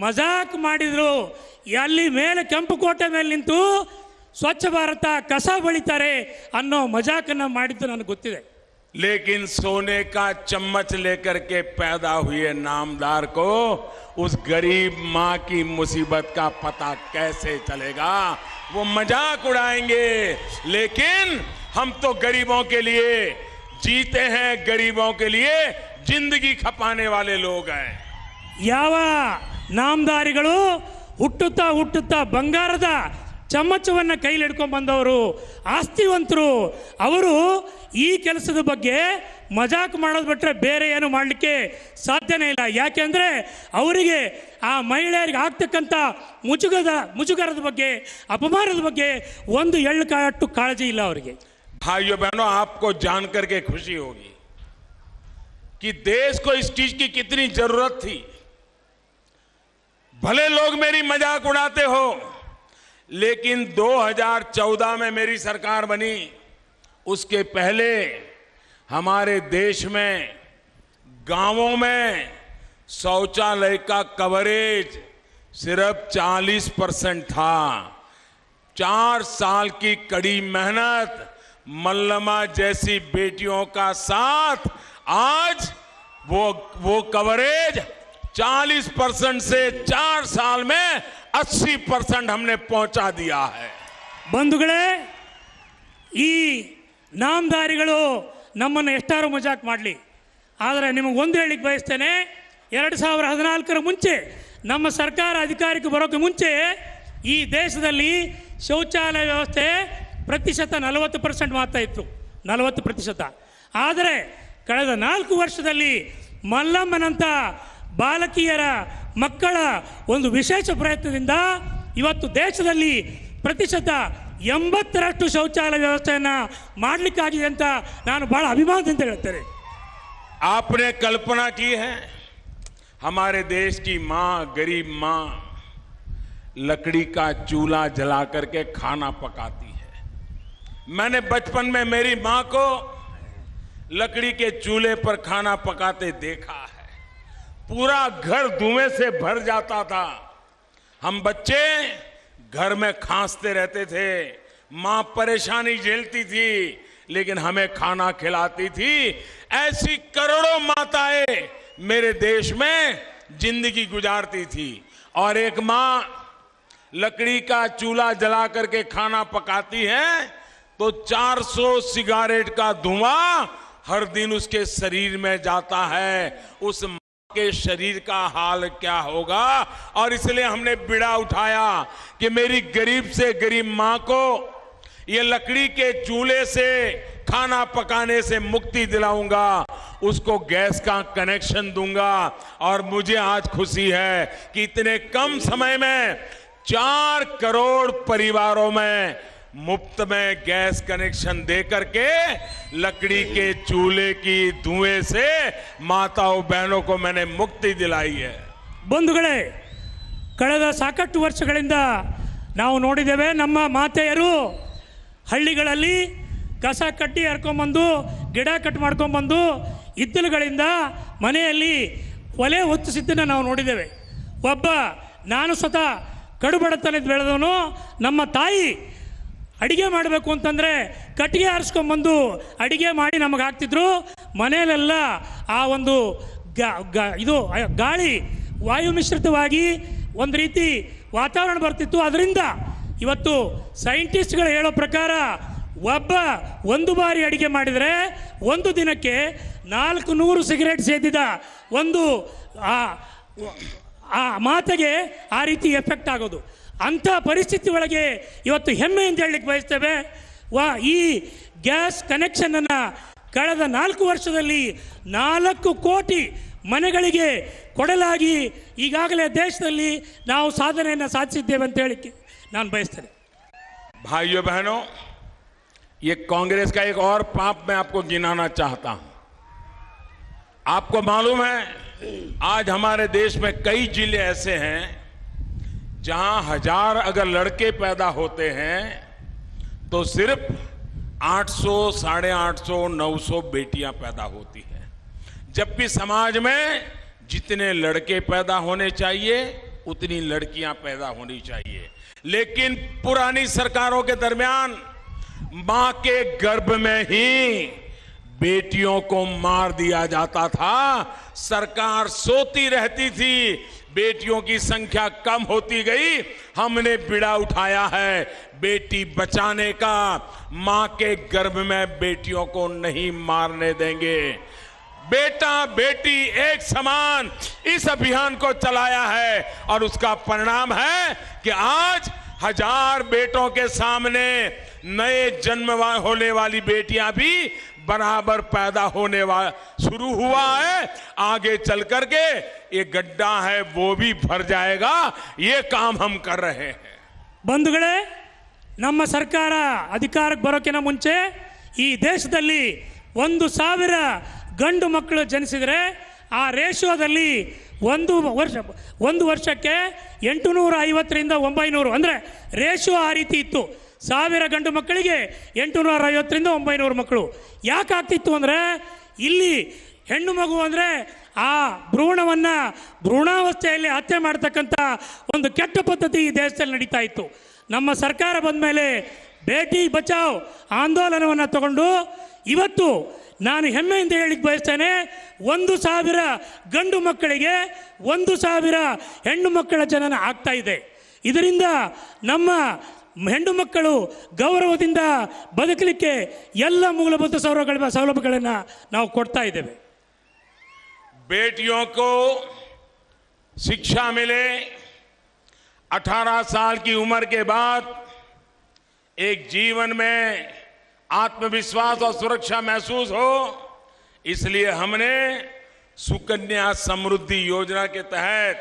ಮಜಾಕ್ ಮಾಡಿದರು. ಅಲ್ಲಿ ಮೇಲೆ ಕೆಂಪು ಕೋಟೆ ಮೇಲೆ ನಿಂತು ಸ್ವಚ್ಛ ಭಾರತ ಕಸ ಬಳಿತಾರೆ ಅನ್ನೋ ಮಜಾಕನ್ನು ಮಾಡಿದ್ದು ನನಗೆ ಗೊತ್ತಿದೆ. लेकिन सोने का चम्मच लेकर के पैदा हुए नामदार को उस गरीब मां की मुसीबत का पता कैसे चलेगा? वो मजाक उड़ाएंगे, लेकिन हम तो गरीबों के लिए जीते हैं, गरीबों के लिए जिंदगी खपाने वाले लोग हैं. ಯಾವ ನಾಮದಾರಿಗಳು ಹುಟ್ಟುತ್ತಾ ಬಂಗಾರದ ಚಮ್ಮಚವನ್ನು ಕೈಲಿ ಹಿಡ್ಕೊಂಡು ಬಂದವರು ಆಸ್ತಿವಂತರು, ಅವರು ಈ ಕೆಲಸದ ಬಗ್ಗೆ ಮಜಾಕ್ ಮಾಡೋದು ಬಿಟ್ಟರೆ ಬೇರೆ ಏನು ಮಾಡಲಿಕ್ಕೆ ಸಾಧ್ಯನೇ ಇಲ್ಲ. ಯಾಕೆಂದರೆ ಅವರಿಗೆ ಆ ಮಹಿಳೆಯರಿಗೆ ಆಗ್ತಕ್ಕಂಥ ಮುಜುಗರದ ಬಗ್ಗೆ, ಅಪಮಾನದ ಬಗ್ಗೆ ಒಂದು ಎಳ್ಳು ಕಾಟು ಕಾಳಜಿ ಇಲ್ಲ ಅವರಿಗೆ. भाइयों बहनों, आपको जानकर के खुशी होगी कि देश को इस चीज की कितनी जरूरत थी. भले लोग मेरी मजाक उड़ाते हो, लेकिन 2014 में मेरी सरकार बनी, उसके पहले हमारे देश में गांवों में शौचालय का कवरेज सिर्फ 40% था. 4 साल की कड़ी मेहनत, मल्लमा जैसी बेटियों का साथ, आज वो कवरेज 40% से 4 साल में 80% हमने पहुंचा दिया है. ಬಂಧುಗಳೇ, ಈ ನಾಮದಾರಿಗಳು ನಮ್ಮನ್ನು ಎಷ್ಟಾರು ಮಜಾಕ್ ಮಾಡಲಿ, ಆದರೆ ನಿಮಗೆ ಒಂದು ಹೇಳಿಕ್ಕೆ ಬಯಸ್ತೇನೆ. 2014 ಮುಂಚೆ ನಮ್ಮ ಸರ್ಕಾರ ಅಧಿಕಾರಕ್ಕೆ ಬರೋಕ್ಕೆ ಮುಂಚೆ ಈ ದೇಶದಲ್ಲಿ ಶೌಚಾಲಯ ವ್ಯವಸ್ಥೆ ಪ್ರತಿಶತ 40% ಮಾತ್ರ ಇತ್ತು, 40%. ಆದರೆ ಕಳೆದ 4 ವರ್ಷದಲ್ಲಿ ಮಲ್ಲಮ್ಮನಂಥ ಬಾಲಕಿಯರ ಮಕ್ಕಳ ಒಂದು ವಿಶೇಷ ಪ್ರಯತ್ನದಿಂದ ಇವತ್ತು ದೇಶದಲ್ಲಿ ಪ್ರತಿಶತ 80ರಷ್ಟು ಶೌಚಾಲಯ ವ್ಯವಸ್ಥೆಯನ್ನು ಮಾಡಲಿಕ್ಕಾಗಿದೆ ಅಂತ ನಾನು ಬಹಳ ಅಭಿಮಾನದಿಂದ ಹೇಳ್ತೇನೆ. आपने कल्पना की है, हमारे देश की मां, गरीब मां लकड़ी का चूल्हा जला करके खाना पकाती है. मैंने बचपन में मेरी मां को लकड़ी के चूल्हे पर खाना पकाते देखा है. पूरा घर धुएं से भर जाता था. हम बच्चे घर में खांसते रहते थे, मां परेशानी झेलती थी, लेकिन हमें खाना खिलाती थी. ऐसी करोड़ों माताएं मेरे देश में जिंदगी गुजारती थी. और एक मां लकड़ी का चूल्हा जला करके खाना पकाती है तो 400 सिगारेट का धुआं हर दिन उसके शरीर में जाता है. उस के शरीर का हाल क्या होगा? और इसलिए हमने बीड़ा उठाया कि मेरी गरीब से गरीब मां को ये लकड़ी के चूल्हे से खाना पकाने से मुक्ति दिलाऊंगा, उसको गैस का कनेक्शन दूंगा. और मुझे आज खुशी है कि इतने कम समय में 4 करोड़ परिवारों में मुफ्त में गैस कनेक्शन दे करके लकड़ी के चूल्हे की धुएं से माताओं बहनों को मैंने मुक्ति दिलाई है. ಬಂಧುಗಳೇ, ಕಳೆದ ಸಾಕಷ್ಟು ವರ್ಷಗಳಿಂದ ನಾವು ನೋಡಿದ್ದೇವೆ ನಮ್ಮ ಮಾತೆಯರು ಹಳ್ಳಿಗಳಲ್ಲಿ ಕಸ ಕಟ್ಟಿ ಹರ್ಕೊಂಬಂದು ಗಿಡ ಕಟ್ ಮಾಡ್ಕೊಂಬಂದು ಇದ್ದಲುಗಳಿಂದ ಮನೆಯಲ್ಲಿ ಒಲೆ ಹೊತ್ತಿಸಿದ್ದನ್ನು ನಾವು ನೋಡಿದ್ದೇವೆ. ನಾನು ಸ್ವತಃ ಕಡುಬಡತನದ ಬೆಳೆದವನು. ನಮ್ಮ ತಾಯಿ ಅಡಿಗೆ ಮಾಡಬೇಕು ಅಂತಂದರೆ ಕಟ್ಟಿಗೆ ಆರಿಸ್ಕೊಂಬಂದು ಅಡಿಗೆ ಮಾಡಿ ನಮಗೆ ಹಾಕ್ತಿದ್ರು. ಮನೆಯಲ್ಲೆಲ್ಲ ಆ ಒಂದು ಇದು ಗಾಳಿ ವಾಯು ಮಿಶ್ರಿತವಾಗಿ ಒಂದು ರೀತಿ ವಾತಾವರಣ ಬರ್ತಿತ್ತು. ಅದರಿಂದ ಇವತ್ತು ಸೈಂಟಿಸ್ಟ್ಗಳು ಹೇಳೋ ಪ್ರಕಾರ ಒಂದು ಬಾರಿ ಅಡಿಗೆ ಮಾಡಿದರೆ ಒಂದು ದಿನಕ್ಕೆ 400 ಸಿಗರೇಟ್ ಸೇದಿದ ಒಂದು ಆ ಮಾತಿಗೆ ಆ ರೀತಿ ಎಫೆಕ್ಟ್ ಆಗೋದು. ಅಂಥ ಪರಿಸ್ಥಿತಿ ಒಳಗೆ ಇವತ್ತು ಹೆಮ್ಮೆಯಿಂದ ಹೇಳಲಿಕ್ಕೆ ಬಯಸ್ತೇವೆ. ಈ ಗ್ಯಾಸ್ ಕನೆಕ್ಷನನ್ನು ಕಳೆದ 4 ವರ್ಷದಲ್ಲಿ 4 ಕೋಟಿ ಮನೆಗಳಿಗೆ ಕೊಡಲಾಗಿ ಈಗಾಗಲೇ ದೇಶದಲ್ಲಿ ನಾವು ಸಾಧನೆಯನ್ನು ಸಾಧಿಸಿದ್ದೇವೆ ಅಂತ ಹೇಳಿಕ್ಕೆ ನಾನು ಬಯಸ್ತೇನೆ. भाइयों बहनों, ये कांग्रेस का एक और पाप मैं आपको गिनाना चाहता हूं. आपको मालूम है आज हमारे देश में कई जिले ऐसे हैं जहां 1000 अगर लड़के पैदा होते हैं तो सिर्फ 800, 850, 900 बेटियां पैदा होती हैं. जबकि समाज में जितने लड़के पैदा होने चाहिए उतनी लड़कियां पैदा होनी चाहिए. लेकिन पुरानी सरकारों के दरमियान मां के गर्भ में ही बेटियों को मार दिया जाता था. सरकार सोती रहती थी, बेटियों की संख्या कम होती गई. हमने बीड़ा उठाया है बेटी बचाने का. मां के गर्भ में बेटियों को नहीं मारने देंगे. बेटा बेटी एक समान इस अभियान को चलाया है और उसका परिणाम है कि आज 1000 बेटों के सामने नए जन्म होने वाली बेटियां भी बराबर पैदा होने शुरू हुआ है. आगे चल करके ये गड्ढा है वो भी भर जाएगा. ये काम हम कर रहे हैं. ಬಂಧುಗಳೇ, ನಮ್ಮ ಸರ್ಕಾರ ಅಧಿಕಾರಕ್ಕೆ ಬರೋಕ್ಕಿಂತ ಮುಂಚೆ ಈ ದೇಶದಲ್ಲಿ 1,000 ಗಂಡು ಮಕ್ಕಳು ಜನಿಸಿದರೆ ಆ ರೇಷಿಯೋದಲ್ಲಿ ಒಂದು ವರ್ಷಕ್ಕೆ 850ರಿಂದ 900 ಅಂದರೆ ರೇಷಿಯೋ ಆ ರೀತಿ ಇತ್ತು. 1000 ಗಂಡು ಮಕ್ಕಳಿಗೆ 850ರಿಂದ 900 ಮಕ್ಕಳು. ಯಾಕೆ ಆಗ್ತಿತ್ತು ಅಂದರೆ ಇಲ್ಲಿ ಹೆಣ್ಣು ಮಗು ಅಂದರೆ ಆ ಭ್ರೂಣಾವಸ್ಥೆಯಲ್ಲಿ ಹತ್ಯೆ ಮಾಡ್ತಕ್ಕಂಥ ಒಂದು ಕೆಟ್ಟ ಪದ್ಧತಿ ಈ ದೇಶದಲ್ಲಿ ನಡೀತಾ ಇತ್ತು. ನಮ್ಮ ಸರ್ಕಾರ ಬಂದ ಮೇಲೆ ಬೇಟಿ ಬಚಾವ್ ಆಂದೋಲನವನ್ನು ತಗೊಂಡು ಇವತ್ತು ನಾನು ಹೆಮ್ಮೆಯಿಂದ ಹೇಳಿಕ್ಕೆ ಬಯಸ್ತೇನೆ, 1,000 ಗಂಡು ಮಕ್ಕಳಿಗೆ 1,000 ಹೆಣ್ಣು ಮಕ್ಕಳ ಜನನ ಆಗ್ತಾ ಇದೆ. ಇದರಿಂದ ನಮ್ಮ ಹೆಣ್ಣು ಮಕ್ಕಳು ಗೌರವದಿಂದ ಬದುಕಲಿಕ್ಕೆ ಎಲ್ಲ ಮೂಲಭೂತ ಸೌಲಭ್ಯಗಳನ್ನು ನಾವು ಕೊಡ್ತಾ ಇದ್ದೇವೆ. बेटियों को शिक्षा मिले, 18 साल की उम्र के बाद एक जीवन में आत्मविश्वास और सुरक्षा महसूस हो, इसलिए हमने सुकन्या समृद्धि योजना के तहत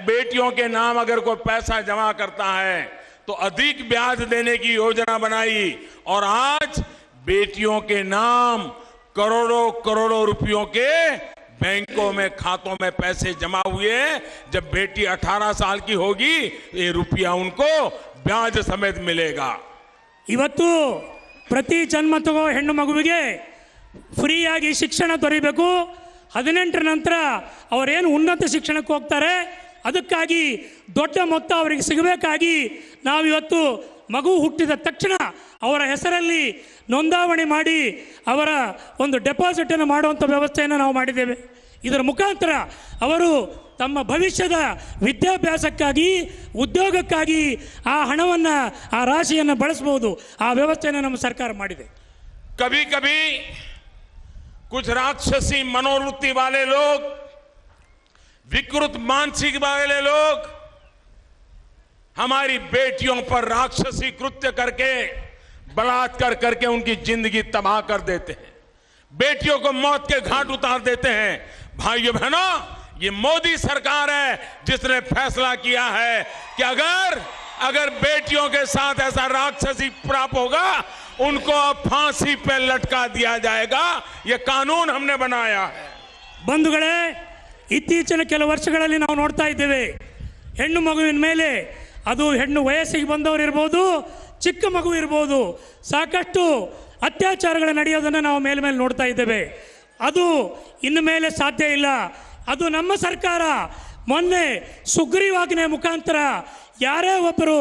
बेटियों के नाम अगर कोई पैसा जमा करता है तो अधिक ब्याज देने की योजना बनाई. और आज बेटियों के नाम करोड़ों करोड़ों रुपयों के बैंकों में खातों में पैसे जमा हुए. जब बेटी 18 साल की होगी ये रुपया उनको ब्याज समेत मिलेगा. ಇವತ್ತು ಪ್ರತಿ ಜನ್ಮ ತಗೋ ಹೆಣ್ಣು ಮಗುವಿಗೆ ಫ್ರೀಯಾಗಿ ಶಿಕ್ಷಣ ದೊರೆಯಬೇಕು. 18 ನಂತರ ಅವರೇನು ಉನ್ನತ ಶಿಕ್ಷಣಕ್ಕೆ ಹೋಗ್ತಾರೆ ಅದಕ್ಕಾಗಿ ದೊಡ್ಡ ಮೊತ್ತ ಅವರಿಗೆ ಸಿಗಬೇಕಾಗಿ ನಾವಿವತ್ತು ಮಗು ಹುಟ್ಟಿದ ತಕ್ಷಣ ಅವರ ಹೆಸರಲ್ಲಿ ನೋಂದಾವಣೆ ಮಾಡಿ ಅವರ ಒಂದು ಡೆಪಾಸಿಟನ್ನು ಮಾಡುವಂಥ ವ್ಯವಸ್ಥೆಯನ್ನು ನಾವು ಮಾಡಿದ್ದೇವೆ. ಇದರ ಮುಖಾಂತರ ಅವರು ತಮ್ಮ ಭವಿಷ್ಯದ ವಿದ್ಯಾಭ್ಯಾಸಕ್ಕಾಗಿ ಉದ್ಯೋಗಕ್ಕಾಗಿ ಆ ಹಣವನ್ನು ಆ ರಾಶಿಯನ್ನು ಬಳಸಬಹುದು. ಆ ವ್ಯವಸ್ಥೆಯನ್ನು ನಮ್ಮ ಸರ್ಕಾರ ಮಾಡಿದೆ. कभी कभी कुछ राक्षसी मनोवृत्ति वाले लोग, विकृत मानसिक वाले लोग हमारी बेटियों पर राक्षसी कृत्य करके बलात्कार करके उनकी जिंदगी तबाह कर देते हैं, बेटियों को मौत के घाट उतार देते हैं. भाइयों बहनों, ये मोदी सरकार है जिसने फैसला किया है कि अगर बेटियों के साथ ऐसा राक्षसी प्राप होगा उनको फांसी पे लटका दिया जाएगा. ये कानून हमने बनाया है. ಬಂಧುಗಳೇ, ಇತ್ತೀಚಿನ ಕೆಲವು ವರ್ಷಗಳಲ್ಲಿ ನಾವು ನೋಡ್ತಾ ಇದ್ದೇವೆ ಹೆಣ್ಣು ಮಗುವಿನ ಮೇಲೆ, ಅದು ಹೆಣ್ಣು ವಯಸ್ಸಿಗೆ ಬಂದವರು ಇರ್ಬೋದು, ಚಿಕ್ಕ ಮಗು ಇರ್ಬೋದು, ಸಾಕಷ್ಟು ಅತ್ಯಾಚಾರಗಳು ನಡೆಯೋದನ್ನು ನಾವು ಮೇಲೆ ನೋಡ್ತಾ ಇದ್ದೇವೆ. ಅದು ಇನ್ನು ಮೇಲೆ ಸಾಧ್ಯ ಇಲ್ಲ. ಅದು ನಮ್ಮ ಸರ್ಕಾರ ಮೊನ್ನೆ ಸುಗ್ರೀವಾಜ್ಞೆ ಮುಖಾಂತರ ಯಾರೇ ಒಬ್ಬರು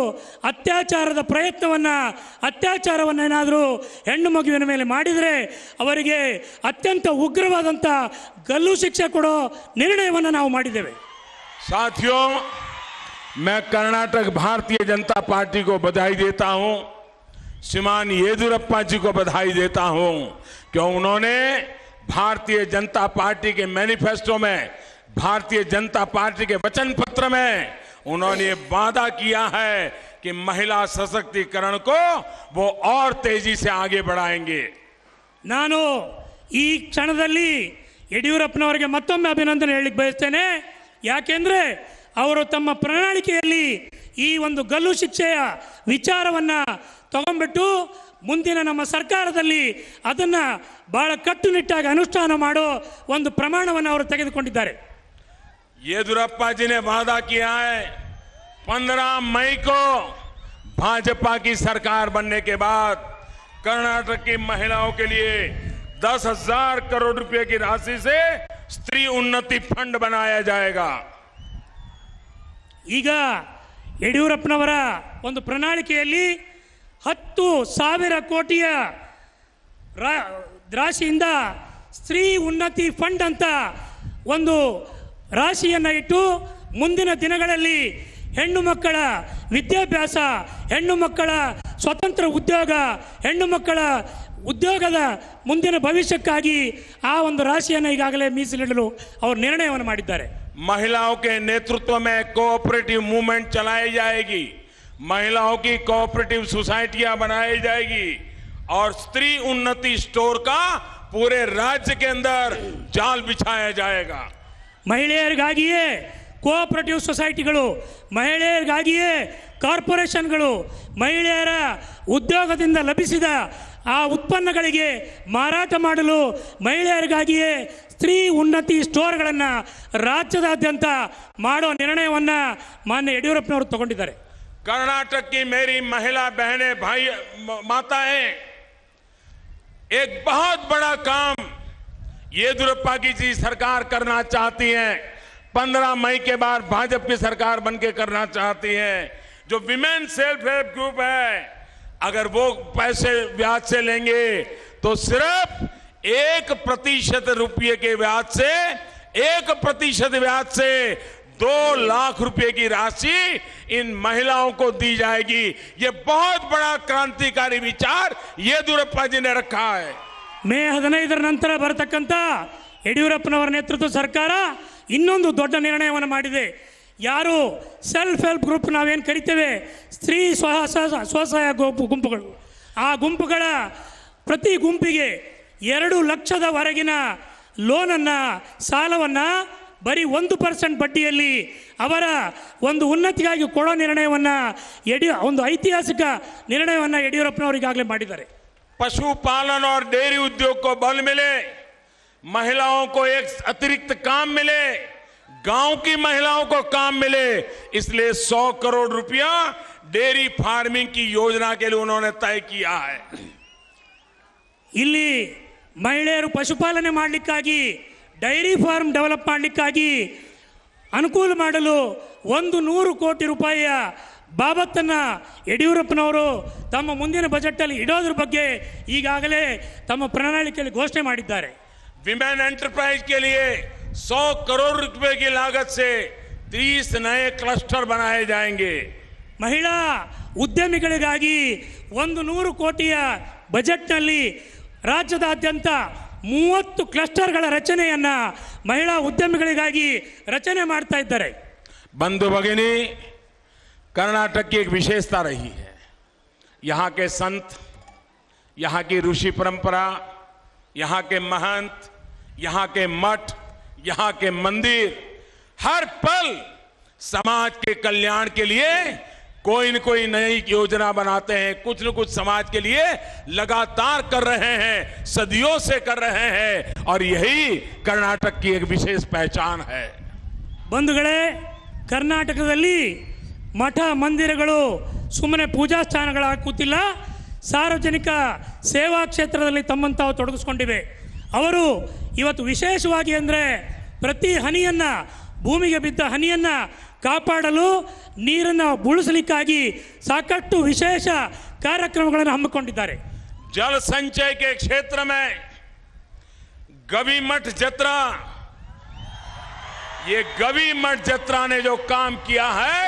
ಅತ್ಯಾಚಾರವನ್ನು ಏನಾದರೂ ಹೆಣ್ಣು ಮಗುವಿನ ಮೇಲೆ ಮಾಡಿದರೆ ಅವರಿಗೆ ಅತ್ಯಂತ ಉಗ್ರವಾದಂಥ ಗಲ್ಲು ಶಿಕ್ಷೆ ಕೊಡೋ ನಿರ್ಣಯವನ್ನು ನಾವು ಮಾಡಿದ್ದೇವೆ. साथियों, मैं कर्नाटक भारतीय जनता पार्टी को बधाई देता हूं, श्रीमान येदियुरप्पा जी को बधाई देता हूं कि उन्होंने भारतीय जनता पार्टी के मैनिफेस्टो में, भारतीय जनता पार्टी के वचन पत्र में उन्होंने ये वादा किया है कि महिला सशक्तिकरण को वो और तेजी से आगे बढ़ाएंगे. ನಾನು ಈ ಕ್ಷಣದಲ್ಲಿ ಯಡಿಯೂರಪ್ಪನವರಿಗೆ ಮತ್ತೊಮ್ಮೆ ಅಭಿನಂದನೆ ಹೇಳಲಿಕ್ಕೆ ಬಯಸ್ತೇನೆ. ಯಾಕೆಂದ್ರೆ ಅವರು ತಮ್ಮ ಪ್ರಣಾಳಿಕೆಯಲ್ಲಿ ಈ ಒಂದು ಗಲ್ಲು ಶಿಕ್ಷೆಯ ವಿಚಾರವನ್ನ ತಗೊಂಡ್ಬಿಟ್ಟು ಮುಂದಿನ ನಮ್ಮ ಸರ್ಕಾರದಲ್ಲಿ ಅದನ್ನ ಬಹಳ ಕಟ್ಟುನಿಟ್ಟಾಗಿ ಅನುಷ್ಠಾನ ಮಾಡೋ ಒಂದು ಪ್ರಮಾಣವನ್ನು ಅವರು ತೆಗೆದುಕೊಂಡಿದ್ದಾರೆ. येदियुरप्पा जी ने वादा किया है 15 मई को भाजपा की सरकार बनने के बाद कर्नाटक की महिलाओं के लिए 10,000 करोड़ रुपए की राशि से स्त्री उन्नति फंड बनाया जाएगा. ಈಗ ಯಡಿಯೂರಪ್ಪನವರ ಒಂದು ಪ್ರಣಾಳಿಕೆಯಲ್ಲಿ 10,000 ಕೋಟಿಯ ರಾಶಿಯಿಂದ ಸ್ತ್ರೀ ಉನ್ನತಿ ಫಂಡ್ ಅಂತ ಒಂದು ರಾಶಿಯನ್ನು ಇಟ್ಟು ಮುಂದಿನ ದಿನಗಳಲ್ಲಿ ಹೆಣ್ಣು ಮಕ್ಕಳ ವಿದ್ಯಾಭ್ಯಾಸ, ಹೆಣ್ಣು ಮಕ್ಕಳ ಸ್ವತಂತ್ರ ಉದ್ಯೋಗ, ಹೆಣ್ಣು ಮಕ್ಕಳ ಉದ್ಯೋಗದ ಮುಂದಿನ ಭವಿಷ್ಯಕ್ಕಾಗಿ ಆ ಒಂದು ರಾಶಿಯನ್ನು ಈಗಾಗಲೇ ಮೀಸಲಿಡಲು ಅವರು ನಿರ್ಣಯವನ್ನು ಮಾಡಿದ್ದಾರೆ. महिलाओं के नेतृत्व में कोऑपरेटिव मूवमेंट चलाई जाएगी, महिलाओं की कोऑपरेटिव सोसाइटियां बनाई जाएगी और स्त्री उन्नति स्टोर का पूरे राज्य के अंदर जाल बिछाया जाएगा. ಮಹಿಳೆಯರಿಗಾಗಿಯೇ ಕೋಆಪರೇಟಿವ್ ಸೊಸೈಟಿಗಳು, ಮಹಿಳೆಯರಿಗಾಗಿಯೇ ಕಾರ್ಪೊರೇಷನ್ಗಳು, ಮಹಿಳೆಯರ ಉದ್ಯೋಗದಿಂದ ಲಭಿಸಿದ ಆ ಉತ್ಪನ್ನಗಳಿಗೆ ಮಾರಾಟ ಮಾಡಲು ಮಹಿಳೆಯರಿಗಾಗಿಯೇ ಸ್ತ್ರೀ ಉನ್ನತಿ ಸ್ಟೋರ್ಗಳನ್ನು ರಾಜ್ಯದಾದ್ಯಂತ ಮಾಡೋ ನಿರ್ಣಯವನ್ನು ಮಾನ್ಯ ಯಡಿಯೂರಪ್ಪನವರು ತಗೊಂಡಿದ್ದಾರೆ. कर्नाटक की मेरी महिला बहनें, भाई, माताएं, एक बहुत बड़ा काम येदियुरप्पा की जी सरकार करना चाहती हैं. 15 मई के बाद भाजपा की सरकार बनके करना चाहती हैं. जो विमेन सेल्फ हेल्प ग्रुप है, अगर वो पैसे ब्याज से लेंगे तो सिर्फ 1% रुपये के ब्याज से 1% ब्याज से 2 लाख रुपए की राशि इन महिलाओं को दी जाएगी. ये बहुत बड़ा क्रांतिकारी विचार येदियुरप्पा जी ने रखा है. ಮೇ 15 ನಂತರ ಬರತಕ್ಕಂಥ ಯಡಿಯೂರಪ್ಪನವರ ನೇತೃತ್ವದ ಸರ್ಕಾರ ಇನ್ನೊಂದು ದೊಡ್ಡ ನಿರ್ಣಯವನ್ನು ಮಾಡಿದೆ. ಯಾರು ಸೆಲ್ಫ್ ಹೆಲ್ಪ್ ಗ್ರೂಪ್ ನಾವೇನು ಕರಿತೇವೆ, ಸ್ತ್ರೀ ಸ್ವಸಹಾಯ ಗುಂಪುಗಳು, ಆ ಗುಂಪುಗಳ ಪ್ರತಿ ಗುಂಪಿಗೆ 2 ಲಕ್ಷದವರೆಗಿನ ಲೋನನ್ನು, ಸಾಲವನ್ನು ಬರೀ 1% ಬಡ್ಡಿಯಲ್ಲಿ ಅವರ ಒಂದು ಉನ್ನತಿಗಾಗಿ ಕೊಡೋ ನಿರ್ಣಯವನ್ನು ಒಂದು ಐತಿಹಾಸಿಕ ನಿರ್ಣಯವನ್ನು ಯಡಿಯೂರಪ್ಪನವರು ಈಗಾಗಲೇ ಮಾಡಿದ್ದಾರೆ. पशुपालन और डेयरी उद्योग को बल मिले, महिलाओं को एक अतिरिक्त काम मिले, गांव की महिलाओं को काम मिले, इसलिए 100 करोड़ रुपया डेयरी फार्मिंग की योजना के लिए उन्होंने तय किया है. ಇಲ್ಲಿ ಮಹಿಳೆಯರು ಪಶುಪಾಲನೆ ಮಾಡಲಿಕ್ಕಾಗಿ, ಡೈರಿ ಫಾರ್ಮ್ ಡೆವಲಪ್ ಮಾಡಲಿಕ್ಕಾಗಿ ಅನುಕೂಲ ಮಾಡಲು 100 ಕೋಟಿ ರೂಪಾಯಿಯ ಬಾಬತ್ತನ್ನು ಯಡಿಯೂರಪ್ಪನವರು ತಮ್ಮ ಮುಂದಿನ ಬಜೆಟಲ್ಲಿ ಇಡೋದ್ರ ಬಗ್ಗೆ ಈಗಾಗಲೇ ತಮ್ಮ ಪ್ರಣಾಳಿಕೆಯಲ್ಲಿ ಘೋಷಣೆ ಮಾಡಿದ್ದಾರೆ. विमेन एंटरप्राइज के लिए 100 करोड़ रुपए की लागत से 30 नए क्लस्टर बनाए जाएंगे. ಮಹಿಳಾ ಉದ್ಯಮಿಗಳಿಗಾಗಿ 100 ಕೋಟಿಯ ಬಜೆಟ್ನಲ್ಲಿ ರಾಜ್ಯದಾದ್ಯಂತ 30 ಕ್ಲಸ್ಟರ್ಗಳ ರಚನೆಯನ್ನ ಮಹಿಳಾ ಉದ್ಯಮಿಗಳಿಗಾಗಿ ರಚನೆ ಮಾಡ್ತಾ ಇದ್ದಾರೆ. बंधु भगिनी, कर्नाटक की एक विशेषता रही है. यहाँ के संत, यहाँ की ऋषि परंपरा, यहाँ के महंत, यहाँ के मठ, यहाँ के मंदिर हर पल समाज के कल्याण के लिए कोई न कोई नई योजना बनाते हैं, कुछ न कुछ समाज के लिए लगातार कर रहे हैं, सदियों से कर रहे हैं, और यही कर्नाटक की एक विशेष पहचान है. ಬಂಧುಗಳೇ, ಕರ್ನಾಟಕದಲ್ಲಿ ಮಠ ಮಂದಿರಗಳು ಸುಮ್ಮನೆ ಪೂಜಾ ಸ್ಥಾನಗಳಾಗಿ ಕೂತಿಲ್ಲ, ಸಾರ್ವಜನಿಕ ಸೇವಾ ಕ್ಷೇತ್ರದಲ್ಲಿ ತಮ್ಮನ್ನು ತಾವು ತೊಡಗಿಸ್ಕೊಂಡಿವೆ. ಅವರು ಇವತ್ತು ವಿಶೇಷವಾಗಿ ಅಂದರೆ ಪ್ರತಿ ಹನಿಯನ್ನು, ಭೂಮಿಗೆ ಬಿದ್ದ ಹನಿಯನ್ನು ಕಾಪಾಡಲು, ನೀರನ್ನು ಉಳಿಸಲಿಕ್ಕಾಗಿ ಸಾಕಷ್ಟು ವಿಶೇಷ ಕಾರ್ಯಕ್ರಮಗಳನ್ನು ಹಮ್ಮಿಕೊಂಡಿದ್ದಾರೆ. जल संचय के क्षेत्र में गवीमठ जत्रा, ये गवीमठ जत्रा ने जो काम किया है,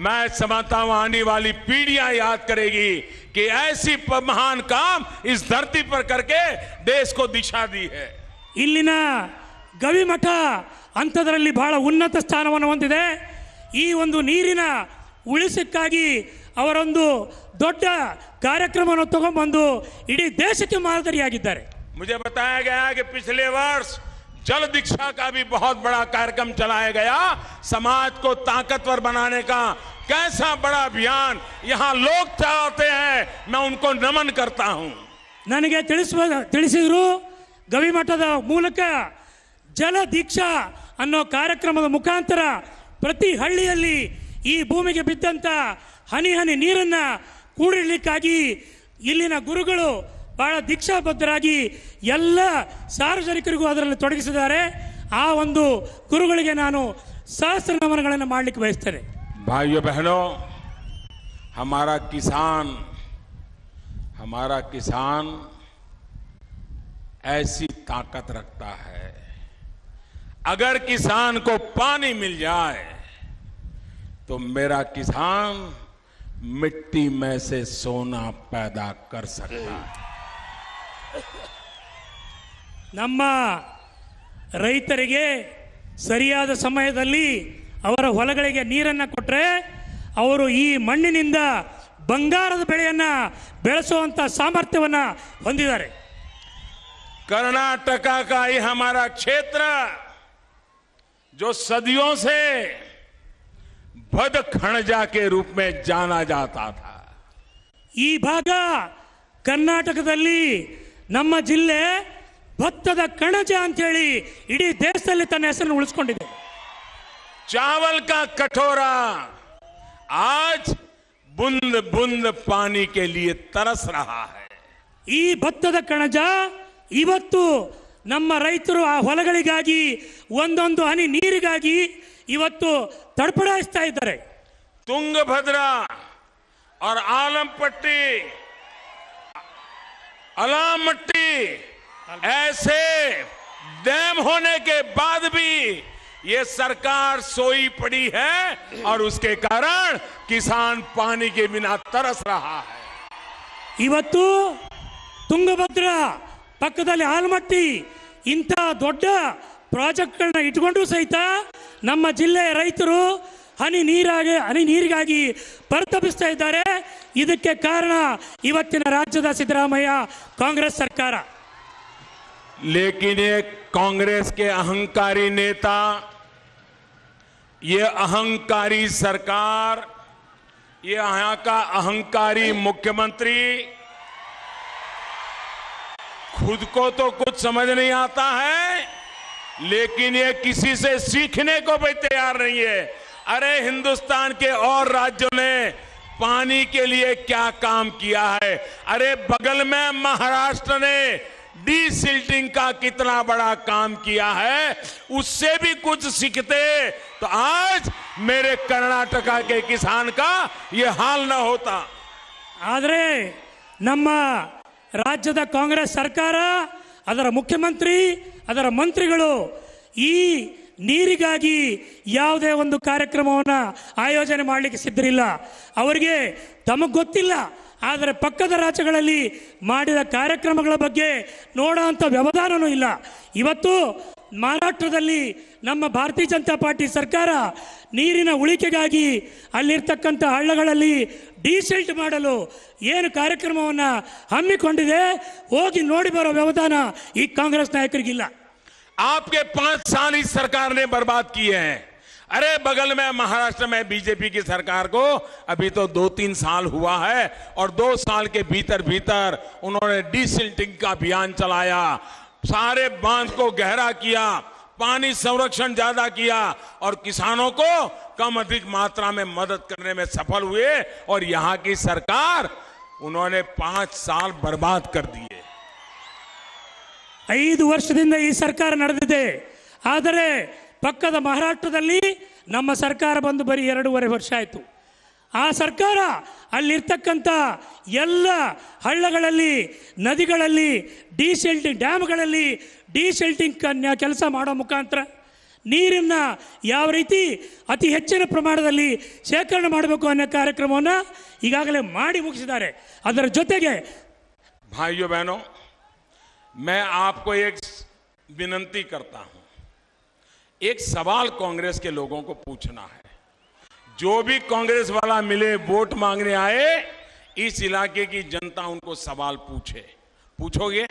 मैं समझता हूं आने वाली पीढ़ियां याद करेगी कि ऐसी महान काम इस धरती पर करके देश को दिशा दी है. ಇಲ್ಲಿನ ಗವಿಮಠ ಅಂಥದ್ರಲ್ಲಿ ಬಹಳ ಉನ್ನತ ಸ್ಥಾನವನ್ನು ಹೊಂದಿದೆ. ಈ ಒಂದು ನೀರಿನ ಉಳಿಸಕ್ಕಾಗಿ ಅವರೊಂದು ದೊಡ್ಡ ಕಾರ್ಯಕ್ರಮವನ್ನು ತಗೊಂಡ್ಬಂದು ಇಡೀ ದೇಶಕ್ಕೆ ಮಾದರಿಯಾಗಿದ್ದಾರೆ. मुझे बताया गया कि पिछले वर्ष जल दीक्षा का भी बहुत बड़ा कार्यक्रम चलाया गया. समाज को ताकतवर बनाने का कैसा बड़ा अभियान यहाँ लोग चाहते हैं, मैं उनको नमन करता हूँ. ನನಗೆ ತಿಳಿಸಿದ್ರು, ಗವಿಮಠದ ಮೂಲಕ ಜಲ ದೀಕ್ಷಾ ಅನ್ನೋ ಕಾರ್ಯಕ್ರಮದ ಮುಖಾಂತರ ಪ್ರತಿ ಹಳ್ಳಿಯಲ್ಲಿ ಈ ಭೂಮಿಗೆ ಬಿದ್ದಂಥ ಹನಿ ಹನಿ ನೀರನ್ನು ಕೂಡಿಡ್ಲಿಕ್ಕಾಗಿ ಇಲ್ಲಿನ ಗುರುಗಳು ಬಹಳ ದೀಕ್ಷಾಬದ್ಧರಾಗಿ ಎಲ್ಲ ಸಾರ್ವಜನಿಕರಿಗೂ ಅದರಲ್ಲಿ ತೊಡಗಿಸಿದ್ದಾರೆ. ಆ ಒಂದು ಗುರುಗಳಿಗೆ ನಾನು ಸಹಸ್ರ ನಮನಗಳನ್ನು ಮಾಡಲಿಕ್ಕೆ ಬಯಸ್ತೇನೆ. भाइयों बहनों, हमारा किसान ऐसी ताकत रखता है. अगर किसान को पानी मिल जाए तो मेरा किसान मिट्टी में से सोना पैदा कर सकता है. ನಮ್ಮ ರೈತರಿಗೆ ಸರಿಯಾದ ಸಮಯದಲ್ಲಿ ಅವರ ಹೊಲಗಳಿಗೆ ನೀರನ್ನು ಕೊಟ್ಟರೆ ಅವರು ಈ ಮಣ್ಣಿನಿಂದ ಬಂಗಾರದ ಬೆಳೆಯನ್ನು ಬೆಳೆಸುವಂಥ ಸಾಮರ್ಥ್ಯವನ್ನು ಹೊಂದಿದ್ದಾರೆ. कर्नाटका का ये हमारा क्षेत्र जो सदियों से भदखणजा के रूप में जाना जाता था. ಈ ಭಾಗ ಕರ್ನಾಟಕದಲ್ಲಿ ನಮ್ಮ ಜಿಲ್ಲೆ ಭತ್ತದ ಕಣಜ ಅಂತೇಳಿ ಇಡೀ ದೇಶದಲ್ಲಿ ತನ್ನ ಹೆಸರನ್ನು ಉಳಿಸ್ಕೊಂಡಿದೆ. चावल का कटोरा आज बूंद बूंद पानी के लिए तरस रहा है. ಈ ಭತ್ತದ ಕಣಜ ಇವತ್ತು ನಮ್ಮ ರೈತರು ಆ ಹೊಲಗಳಿಗಾಗಿ ಒಂದೊಂದು ಹನಿ ನೀರಿಗಾಗಿ ಇವತ್ತು ತಡಪಡಿಸ್ತಾ ಇದ್ದಾರೆ. ತುಂಗಭದ್ರಾ और आलमपट्टी, अलामट्टी ऐसे डैम होने के बाद भी ये सरकार सोई पड़ी है और उसके कारण किसान पानी के बिना तरस रहा है. ಇವತ್ತು ತುಂಗಭದ್ರಾ ಪಕ್ಕದಲ್ಲಿ ಆಲಮಟ್ಟಿ ಇಂಥ ದೊಡ್ಡ ಪ್ರಾಜೆಕ್ಟ್ಗಳನ್ನ ಇಟ್ಕೊಂಡು ಸಹಿತ ನಮ್ಮ ಜಿಲ್ಲೆಯ ರೈತರು ಹನಿ ನೀರಿಗಾಗಿ ಪರಿತಪಿಸ್ತಾ ಇದ್ದಾರೆ. ಇದಕ್ಕೆ ಕಾರಣ ಇವತ್ತಿನ ರಾಜ್ಯದ ಸಿದ್ದರಾಮಯ್ಯ ಕಾಂಗ್ರೆಸ್ ಸರ್ಕಾರ. लेकिन ये कांग्रेस के अहंकारी नेता, ये अहंकारी सरकार, ये यहाँ का अहंकारी मुख्यमंत्री खुद को तो कुछ समझ नहीं आता है, लेकिन ये किसी से सीखने को भी तैयार नहीं है. अरे हिंदुस्तान के और राज्यों ने पानी के लिए क्या काम किया है? अरे बगल में महाराष्ट्र ने डीसिल्टिंग का कितना बड़ा काम किया है, उससे भी कुछ सीखते तो आज मेरे कर्नाटका के किसान का ये हाल न होता. ಆದರೆ ನಮ್ಮ ರಾಜ್ಯದ ಕಾಂಗ್ರೆಸ್ ಸರ್ಕಾರ, ಅದರ ಮುಖ್ಯಮಂತ್ರಿ, ಅದರ ಮಂತ್ರಿಗಳು ಈ ನೀರಿಗಾಗಿ ಯಾವುದೇ ಒಂದು ಕಾರ್ಯಕ್ರಮವನ್ನು ಆಯೋಜನೆ ಮಾಡಲಿಕ್ಕೆ ಸಿದ್ಧರಿಲ್ಲ. ಅವರಿಗೆ ತಮಗೆ ಗೊತ್ತಿಲ್ಲ, ಆದರೆ ಪಕ್ಕದ ರಾಜ್ಯಗಳಲ್ಲಿ ಮಾಡಿದ ಕಾರ್ಯಕ್ರಮಗಳ ಬಗ್ಗೆ ನೋಡೋಂಥ ವ್ಯವಧಾನವೂ ಇಲ್ಲ. ಇವತ್ತು ಮಹಾರಾಷ್ಟ್ರದಲ್ಲಿ ನಮ್ಮ ಭಾರತೀಯ ಜನತಾ ಪಾರ್ಟಿ ಸರ್ಕಾರ ನೀರಿನ ಉಳಿಕೆಗಾಗಿ ಅಲ್ಲಿರ್ತಕ್ಕಂಥ ಹಳ್ಳಗಳಲ್ಲಿ ಡೀಸಿಲ್ಟ್ ಮಾಡಲು ಏನು ಕಾರ್ಯಕ್ರಮವನ್ನು ಹಮ್ಮಿಕೊಂಡಿದೆ, ಹೋಗಿ ನೋಡಿ ಬರೋ ವ್ಯವಧಾನ ಈ ಕಾಂಗ್ರೆಸ್ ನಾಯಕರಿಗಿಲ್ಲ. आपके 5 साल इस सरकार ने बर्बाद किए हैं. अरे बगल में महाराष्ट्र में बीजेपी की सरकार को अभी तो 2-3 साल हुआ है और 2 साल के भीतर भीतर उन्होंने डीसिल्टिंग का अभियान चलाया, सारे बांध को गहरा किया, पानी संरक्षण ज्यादा किया और किसानों को कम अधिक मात्रा में मदद करने में सफल हुए। और यहां की सरकार उन्होंने 5 साल बर्बाद कर दिए। 5 ವರ್ಷದಿಂದ ಈ ಸರ್ಕಾರ ನಡೆದಿದೆ. ಆದರೆ ಪಕ್ಕದ ಮಹಾರಾಷ್ಟ್ರದಲ್ಲಿ ನಮ್ಮ ಸರ್ಕಾರ ಬಂದು ಬರೀ 2.5 ವರ್ಷ ಆಯಿತು. ಆ ಸರ್ಕಾರ ಅಲ್ಲಿರ್ತಕ್ಕಂಥ ಎಲ್ಲ ಹಳ್ಳಗಳಲ್ಲಿ, ನದಿಗಳಲ್ಲಿ, ಡಿಸೆಲ್ಟಿಂಗ್ ಡ್ಯಾಮ್ಗಳಲ್ಲಿ ಡಿಸೆಲ್ಟಿಂಗ್ ಕೆಲಸ ಮಾಡೋ ಮುಖಾಂತರ ನೀರನ್ನು ಯಾವ ರೀತಿ ಅತಿ ಹೆಚ್ಚಿನ ಪ್ರಮಾಣದಲ್ಲಿ ಶೇಖರಣೆ ಮಾಡಬೇಕು ಅನ್ನೋ ಕಾರ್ಯಕ್ರಮವನ್ನು ಈಗಾಗಲೇ ಮಾಡಿ ಮುಗಿಸಿದ್ದಾರೆ. ಅದರ ಜೊತೆಗೆ भाइयों बहनों, मैं आपको एक विनती करता हूं, एक सवाल कांग्रेस के लोगों को पूछना है। जो भी कांग्रेस वाला मिले वोट मांगने आए, इस इलाके की जनता उनको सवाल पूछे। पूछोगे?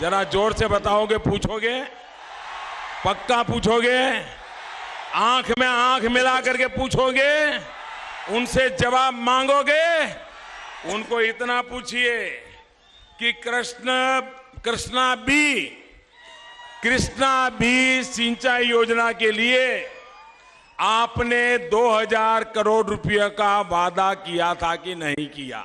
जरा जोर से बताओगे? पूछोगे? पक्का पूछोगे? आंख में आंख मिला करके पूछोगे? उनसे जवाब मांगोगे? उनको इतना पूछिए कि कृष्णा बी सिंचाई योजना के लिए आपने 2000 करोड़ रुपए का वादा किया था कि नहीं किया?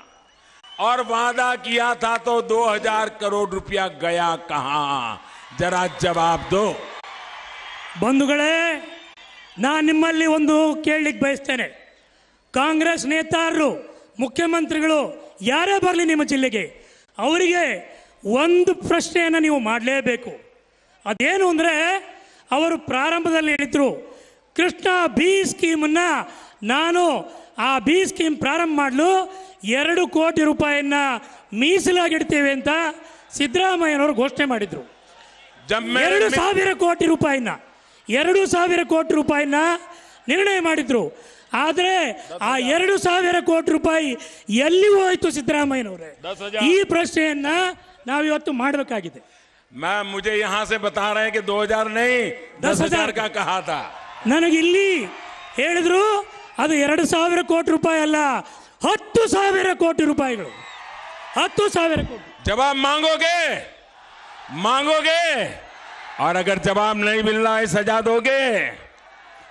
और वादा किया था तो 2000 करोड़ रुपया गया कहां? जरा जवाब दो। ಬಂಧುಗಳೇ, ನಾನು ನಿಮ್ಮಲ್ಲಿ ಒಂದು ಕೇಳಲಿಕ್ಕೆ ಬಯಸ್ತೇನೆ. ಕಾಂಗ್ರೆಸ್ ನೇತಾರರು, ಮುಖ್ಯಮಂತ್ರಿಗಳು ಯಾರೇ ಬರಲಿ ನಿಮ್ಮ ಜಿಲ್ಲೆಗೆ, ಅವರಿಗೆ ಒಂದು ಪ್ರಶ್ನೆಯನ್ನು ನೀವು ಮಾಡಲೇಬೇಕು. ಅದೇನು ಅಂದರೆ, ಅವರು ಪ್ರಾರಂಭದಲ್ಲಿ ಹೇಳಿದ್ರು ಕೃಷ್ಣ ಬಿ ಸ್ಕೀಮನ್ನು ನಾನು ಆ ಬಿ ಸ್ಕೀಮ್ ಪ್ರಾರಂಭ ಮಾಡಲು 2 ಕೋಟಿ ರೂಪಾಯಿಯನ್ನ ಮೀಸಲಾಗಿಡ್ತೇವೆ ಅಂತ ಸಿದ್ದರಾಮಯ್ಯನವರು ಘೋಷಣೆ ಮಾಡಿದ್ರು. 2,000 ಕೋಟಿ ರೂಪಾಯಿನ 2,000 ಕೋಟಿ ರೂಪಾಯಿನ ನಿರ್ಣಯ ಮಾಡಿದ್ರು. ಆದರೆ ಆ 2,000 ಕೋಟಿ ರೂಪಾಯಿ ಎಲ್ಲಿ ಹೋಯಿತು ಸಿದ್ದರಾಮಯ್ಯನವರೇ? ಈ ಪ್ರಶ್ನೆಯನ್ನ ನಾವು ಇವತ್ತು ಮಾಡಬೇಕಾಗಿದೆ. मुझे यहां से बता रहे हैं कि 2000 नहीं 10,000 का कहा था. ನನಗಿಲ್ಲಿ ಹೇಳಿದ್ರು ಅದು 2,000 ಕೋಟಿ ರೂಪಾಯಿ ಅಲ್ಲ, 10,000 ಕೋಟಿ ರೂಪಾಯಿಗಳು. 10,000 ಕೋಟಿ. जवाब मांगोगे? मांगोगे? और अगर जवाब नहीं मिल रहा है, सजा दोगे?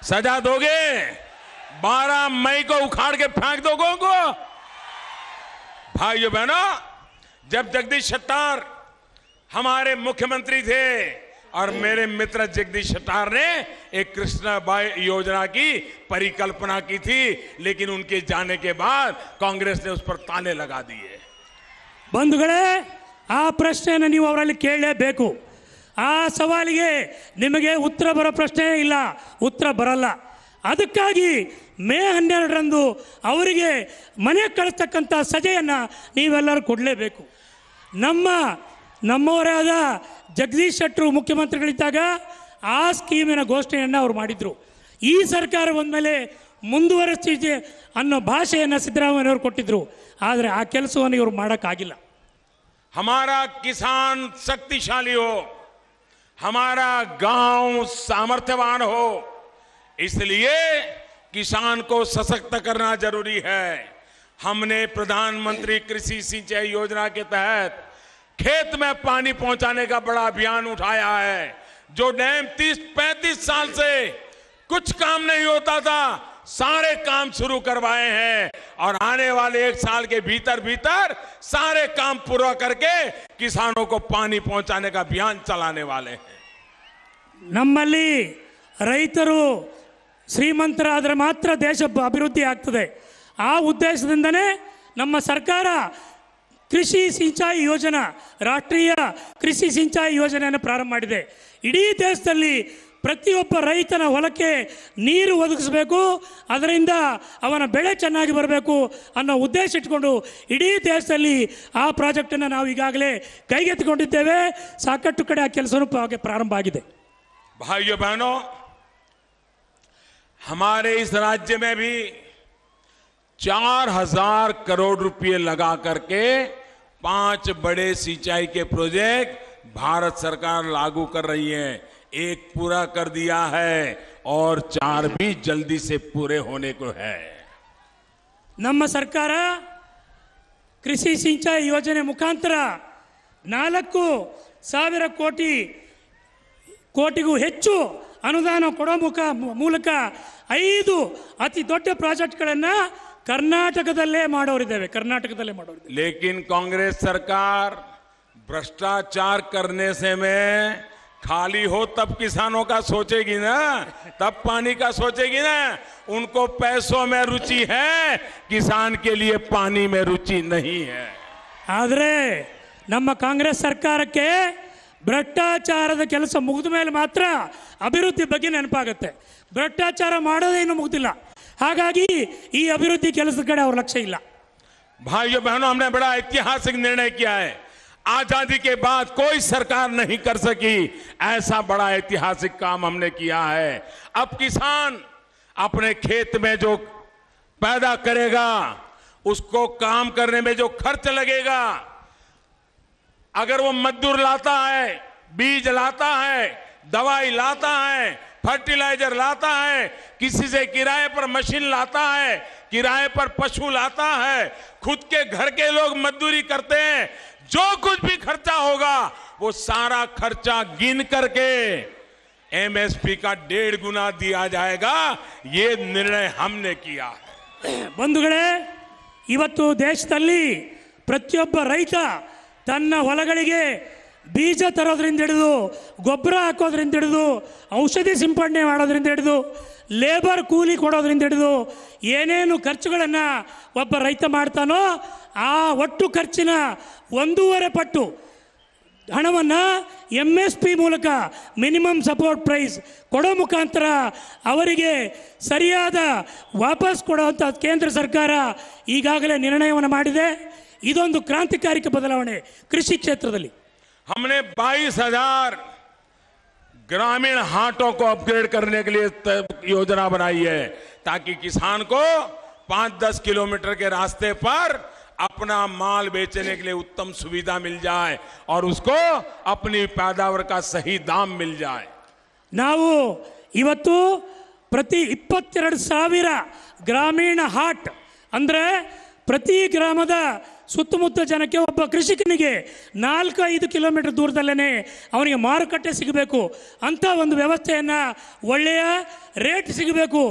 सजा दोगे? 12 मई को उखाड़ के फेंक दोगे को? भाइयों बहनों, जब जगदीश शेट्टार हमारे मुख्यमंत्री थे और मेरे मित्र जगदीश शेट्टार ने एक कृष्णाबाई योजना की परिकल्पना की थी, लेकिन उनके जाने के बाद कांग्रेस ने उस पर ताले लगा दिए. ಬಂಧುಗಳೇ, ಆ ಪ್ರಶ್ನೆಯನ್ನು ನೀವು ಅವರಲ್ಲಿ ಕೇಳಲೇಬೇಕು. ಆ ಸವಾಲಿಗೆ ನಿಮಗೆ ಉತ್ತರ ಬರೋ ಪ್ರಶ್ನೆ ಇಲ್ಲ, ಉತ್ತರ ಬರಲ್ಲ. ಅದಕ್ಕಾಗಿ ಮೇ 12ರಂದು ಅವರಿಗೆ ಮನೆ ಕಳಿಸ್ತಕ್ಕಂಥ ಸಜೆಯನ್ನು ನೀವೆಲ್ಲರೂ ಕೊಡಲೇಬೇಕು. ನಮ್ಮವರೇ ಆದ ಜಗದೀಶ್ ಶೆಟ್ಟರು ಮುಖ್ಯಮಂತ್ರಿಗಳಿದ್ದಾಗ ಆ ಸ್ಕೀಮಿನ ಘೋಷಣೆಯನ್ನು ಅವರು ಮಾಡಿದರು. ಈ ಸರ್ಕಾರ ಬಂದಮೇಲೆ ಮುಂದುವರಿಸ್ತಿದೆ ಅನ್ನೋ ಭಾಷೆಯನ್ನು ಸಿದ್ದರಾಮಯ್ಯನವರು ಕೊಟ್ಟಿದ್ರು. ಆದರೆ ಆ ಕೆಲಸವನ್ನು ಇವರು ಮಾಡೋಕ್ಕಾಗಿಲ್ಲ. हमारा किसान शक्तिशाली हो, हमारा गांव सामर्थ्यवान हो, इसलिए किसान को सशक्त करना जरूरी है. हमने प्रधानमंत्री कृषि सिंचाई योजना के तहत खेत में पानी पहुंचाने का बड़ा अभियान उठाया है. जो डैम 30-35 साल से कुछ काम नहीं होता था, सारे काम शुरू करवाए हैं और आने वाले 1 साल के भीतर सारे काम पूरा करके किसानों को पानी पहुंचाने का अभियान चलाने वाले हैं. ನಮ್ಮಲ್ಲಿ ರೈತರು ಶ್ರೀಮಂತರಾದರೆ ಮಾತ್ರ ದೇಶ ಅಭಿವೃದ್ಧಿ ಆಗ್ತದೆ. ಆ ಉದ್ದೇಶದಿಂದನೇ ನಮ್ಮ ಸರ್ಕಾರ ಕೃಷಿ ಸಿಂಚಾಯಿ ಯೋಜನಾ, ರಾಷ್ಟ್ರೀಯ ಕೃಷಿ ಸಿಂಚಾಯಿ ಯೋಜನೆಯನ್ನು ಪ್ರಾರಂಭ ಮಾಡಿದೆ. ಇಡೀ ದೇಶದಲ್ಲಿ ಪ್ರತಿಯೊಬ್ಬ ರೈತನ ಹೊಲಕ್ಕೆ ನೀರು ಒದಗಿಸಬೇಕು, ಅದರಿಂದ ಅವನ ಬೆಳೆ ಚೆನ್ನಾಗಿ ಬರಬೇಕು ಅನ್ನೋ ಉದ್ದೇಶ ಇಟ್ಕೊಂಡು ಇಡೀ ದೇಶದಲ್ಲಿ ಆ ಪ್ರಾಜೆಕ್ಟನ್ನು ನಾವು ಈಗಾಗಲೇ ಕೈಗೆತ್ತಿಕೊಂಡಿದ್ದೇವೆ. ಸಾಕಷ್ಟು ಕಡೆ ಆ ಕೆಲಸನೂ ಪ್ರಾರಂಭ ಆಗಿದೆ. भाइयों बहनों, हमारे इस राज्य में भी 4,000 करोड़ रुपए लगा करके 5 बड़े सिंचाई के प्रोजेक्ट भारत सरकार लागू कर रही है. एक पूरा कर दिया है और 4 भी जल्दी से पूरे होने को है. ನಮ್ಮ ಸರ್ಕಾರ ಕೃಷಿ ಸಿಂಚಾಯಿ ಯೋಜನೆ ಮುಖಾಂತರ 4,000 ಕೋಟಿ ಕೋಟಿಗೂ ಹೆಚ್ಚು ಅನುದಾನ ಕೊಡೋ ಮೂಲಕ 5 ಅತಿ ದೊಡ್ಡ ಪ್ರಾಜೆಕ್ಟ್ಗಳನ್ನು ಕರ್ನಾಟಕದಲ್ಲೇ ಮಾಡೋರಿದ್ದೇವೆ. लेकिन कांग्रेस सरकार भ्रष्टाचार करने से में खाली हो तब किसानों का सोचेगी ना, तब पानी का सोचेगी ना. उनको पैसों में रुचि है, किसान के लिए पानी में रुचि नहीं है. ಆದರೆ ನಮ್ಮ ಕಾಂಗ್ರೆಸ್ ಸರ್ಕಾರಕ್ಕೆ ಭ್ರಷ್ಟಾಚಾರದ ಕೆಲಸ ಮುಗಿದ ಮೇಲೆ ಮಾತ್ರ ಅಭಿವೃದ್ಧಿ ಬಗ್ಗೆ ನೆನಪಾಗುತ್ತೆ. ಭ್ರಷ್ಟಾಚಾರ ಮಾಡೋದೇ ಇನ್ನೂ ಮುಗಿದಿಲ್ಲ. ಹಾಗಾಗಿ ಈ ಅಭಿವೃದ್ಧಿ ಕೆಲಸದ ಕಡೆ ಅವ್ರ ಲಕ್ಷ್ಯ ಇಲ್ಲ. भाइयों बहनों, हमने बड़ा ऐतिहासिक निर्णय किया है. आजादी के बाद कोई सरकार नहीं कर सकी ऐसा बड़ा ऐतिहासिक काम हमने किया है. अब किसान अपने खेत में जो पैदा करेगा, उसको काम करने में जो खर्च लगेगा, अगर वो मजदूर लाता है, बीज लाता है, दवाई लाता है, फर्टिलाइजर लाता है, किसी से किराए पर मशीन लाता है, किराए पर पशु लाता है, खुद के घर के लोग मजदूरी करते हैं, जो कुछ भी खर्चा होगा वो सारा खर्चा गिन करके एमएसपी का 1.5 गुना दिया जाएगा. ये निर्णय हमने किया है. ಬಂಧುಗಳೇ, ಇವತ್ತು ದೇಶದಲ್ಲಿ ಪ್ರತಿಯೊಬ್ಬ ರೈತ ತನ್ನ ಹೊಲಗಳಿಗೆ ಬೀಜ ತರೋದ್ರಿಂದ ಹಿಡಿದು ಗೊಬ್ಬರ ಹಾಕೋದ್ರಿಂದ ಹಿಡಿದು ಔಷಧಿ ಸಿಂಪಡಣೆ ಮಾಡೋದ್ರಿಂದ ಹಿಡಿದು ಲೇಬರ್ ಕೂಲಿ ಕೊಡೋದ್ರಿಂದ ಹಿಡಿದು ಏನೇನು ಖರ್ಚುಗಳನ್ನು ಒಬ್ಬ ರೈತ ಮಾಡ್ತಾನೋ ಆ ಒಟ್ಟು ಖರ್ಚಿನ 1.5 ಪಟ್ಟು ಹಣವನ್ನು MSP ಮೂಲಕ ಮಿನಿಮಮ್ ಸಪೋರ್ಟ್ ಪ್ರೈಸ್ ಕೊಡೋ ಮುಖಾಂತರ ಅವರಿಗೆ ಸರಿಯಾದ ವಾಪಸ್ ಕೊಡುವಂಥ ಕೇಂದ್ರ ಸರ್ಕಾರ ಈಗಾಗಲೇ ನಿರ್ಣಯವನ್ನು ಮಾಡಿದೆ. ಇದೊಂದು ಕ್ರಾಂತಿಕಾರಿಕ ಬದಲಾವಣೆ ಕೃಷಿ ಕ್ಷೇತ್ರದಲ್ಲಿ. हमने 22,000 ग्रामीण हाटों को अपग्रेड करने के लिए योजना बनाई है, ताकि किसान को 5-10 किलोमीटर के रास्ते पर अपना माल बेचने के लिए उत्तम सुविधा मिल जाए और उसको अपनी पैदावार का सही दाम मिल जाए. ನಾವು ಇವತ್ತು ಪ್ರತಿ 22,000 ಗ್ರಾಮೀಣ ಹಾಟ್ ಅಂದರೆ ಪ್ರತಿ ಗ್ರಾಮದ ಸುತ್ತಮುತ್ತ ಜನಕ್ಕೆ ಒಬ್ಬ ಕೃಷಿಕನಿಗೆ 4-5 ಕಿಲೋಮೀಟರ್ ದೂರದಲ್ಲೇ ಅವನಿಗೆ ಮಾರುಕಟ್ಟೆ ಸಿಗಬೇಕು ಅಂತ ಒಂದು ವ್ಯವಸ್ಥೆಯನ್ನು, ಒಳ್ಳೆಯ ರೇಟ್ ಸಿಗಬೇಕು,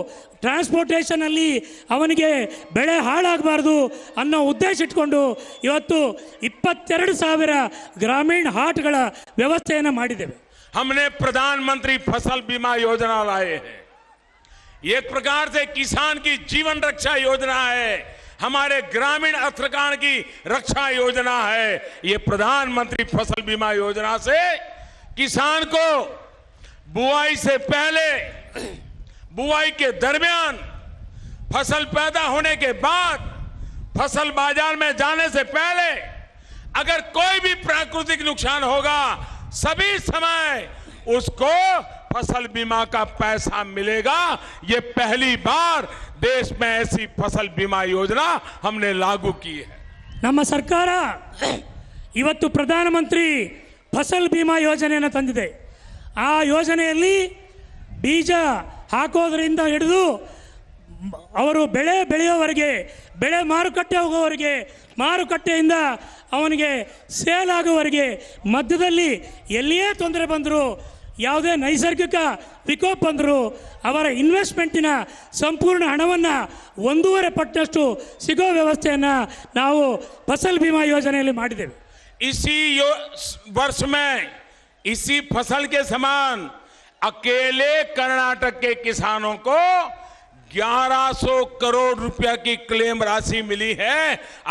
ಟ್ರಾನ್ಸ್ಪೋರ್ಟೇಷನಲ್ಲಿ ಅವನಿಗೆ ಬೆಳೆ ಹಾಳಾಗಬಾರ್ದು ಅನ್ನೋ ಉದ್ದೇಶ ಇಟ್ಕೊಂಡು ಇವತ್ತು 22,000 ಗ್ರಾಮೀಣ ಹಾಟ್ಗಳ ವ್ಯವಸ್ಥೆಯನ್ನು ಮಾಡಿದ್ದೇವೆ. हमने प्रधानमंत्री फसल बीमा योजना लाए हैं. एक प्रकार से किसान की जीवन रक्षा योजना है, हमारे ग्रामीण अर्थकारण की रक्षा योजना है. ये प्रधानमंत्री फसल बीमा योजना से किसान को बुआई से पहले, बुआई के दरमियान, फसल पैदा होने के बाद, फसल बाजार में जाने से पहले अगर कोई भी प्राकृतिक नुकसान होगा, सभी समय उसको फसल बीमा का पैसा मिलेगा. ये पहली बार देश में ऐसी फसल बीमा योजना हमने लागू की है. ನಮ್ಮ ಸರ್ಕಾರ ಇವತ್ತು ಪ್ರಧಾನಮಂತ್ರಿ ಫಸಲ್ ಬಿಮಾ ಯೋಜನೆಯನ್ನು ತಂದಿದೆ. ಆ ಯೋಜನೆಯಲ್ಲಿ ಬೀಜ ಹಾಕೋದ್ರಿಂದ ಹಿಡಿದು ಅವರು ಬೆಳೆ ಬೆಳೆಯೋವರೆಗೆ, ಬೆಳೆ ಮಾರುಕಟ್ಟೆ ಹೋಗೋವರೆಗೆ, ಮಾರುಕಟ್ಟೆಯಿಂದ ಅವನಿಗೆ ಸೇಲ್ ಆಗೋವರೆಗೆ, ಮಧ್ಯದಲ್ಲಿ ಎಲ್ಲಿಯೇ ತೊಂದರೆ ಬಂದರೂ, ಯಾವುದೇ ನೈಸರ್ಗಿಕ ವಿಕೋಪ ಬಂದರೂ ಅವರ ಇನ್ವೆಸ್ಟ್ಮೆಂಟಿನ ಸಂಪೂರ್ಣ ಹಣವನ್ನು 1.5 ಪಟ್ಟಷ್ಟು ಸಿಗೋ ವ್ಯವಸ್ಥೆಯನ್ನು ನಾವು ಫಸಲ್ ಬಿಮಾ ಯೋಜನೆಯಲ್ಲಿ ಮಾಡಿದ್ದೇವೆ. इसी वर्ष में इसी फसल के समान अकेले कर्नाटक के किसानों को 1100 करोड़ रुपया की क्लेम राशि मिली है.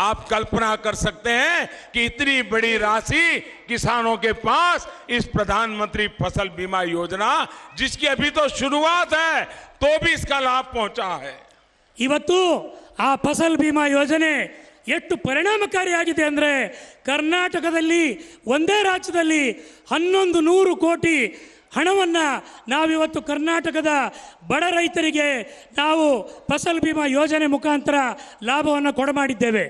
आप कल्पना कर सकते हैं कि इतनी बड़ी राशि किसानों के पास इस प्रधानमंत्री फसल बीमा योजना, जिसकी अभी तो शुरुआत है, तो भी इसका लाभ पहुंचा है. ಇವತ್ತು ಆ ಫಸಲ್ ಬಿಮಾ ಯೋಜನೆ ಎಷ್ಟು ಪರಿಣಾಮಕಾರಿಯಾಗಿದೆ ಅಂದರೆ, ಕರ್ನಾಟಕದಲ್ಲಿ ಒಂದೇ ರಾಜ್ಯದಲ್ಲಿ 1,100 ಕೋಟಿ ಹಣವನ್ನು ನಾವಿವತ್ತು ಕರ್ನಾಟಕದ ಬಡ ರೈತರಿಗೆ ನಾವು ಫಸಲ್ ಬಿಮಾ ಯೋಜನೆ ಮುಖಾಂತರ ಲಾಭವನ್ನು ಕೊಡಮಾಡಿದ್ದೇವೆ.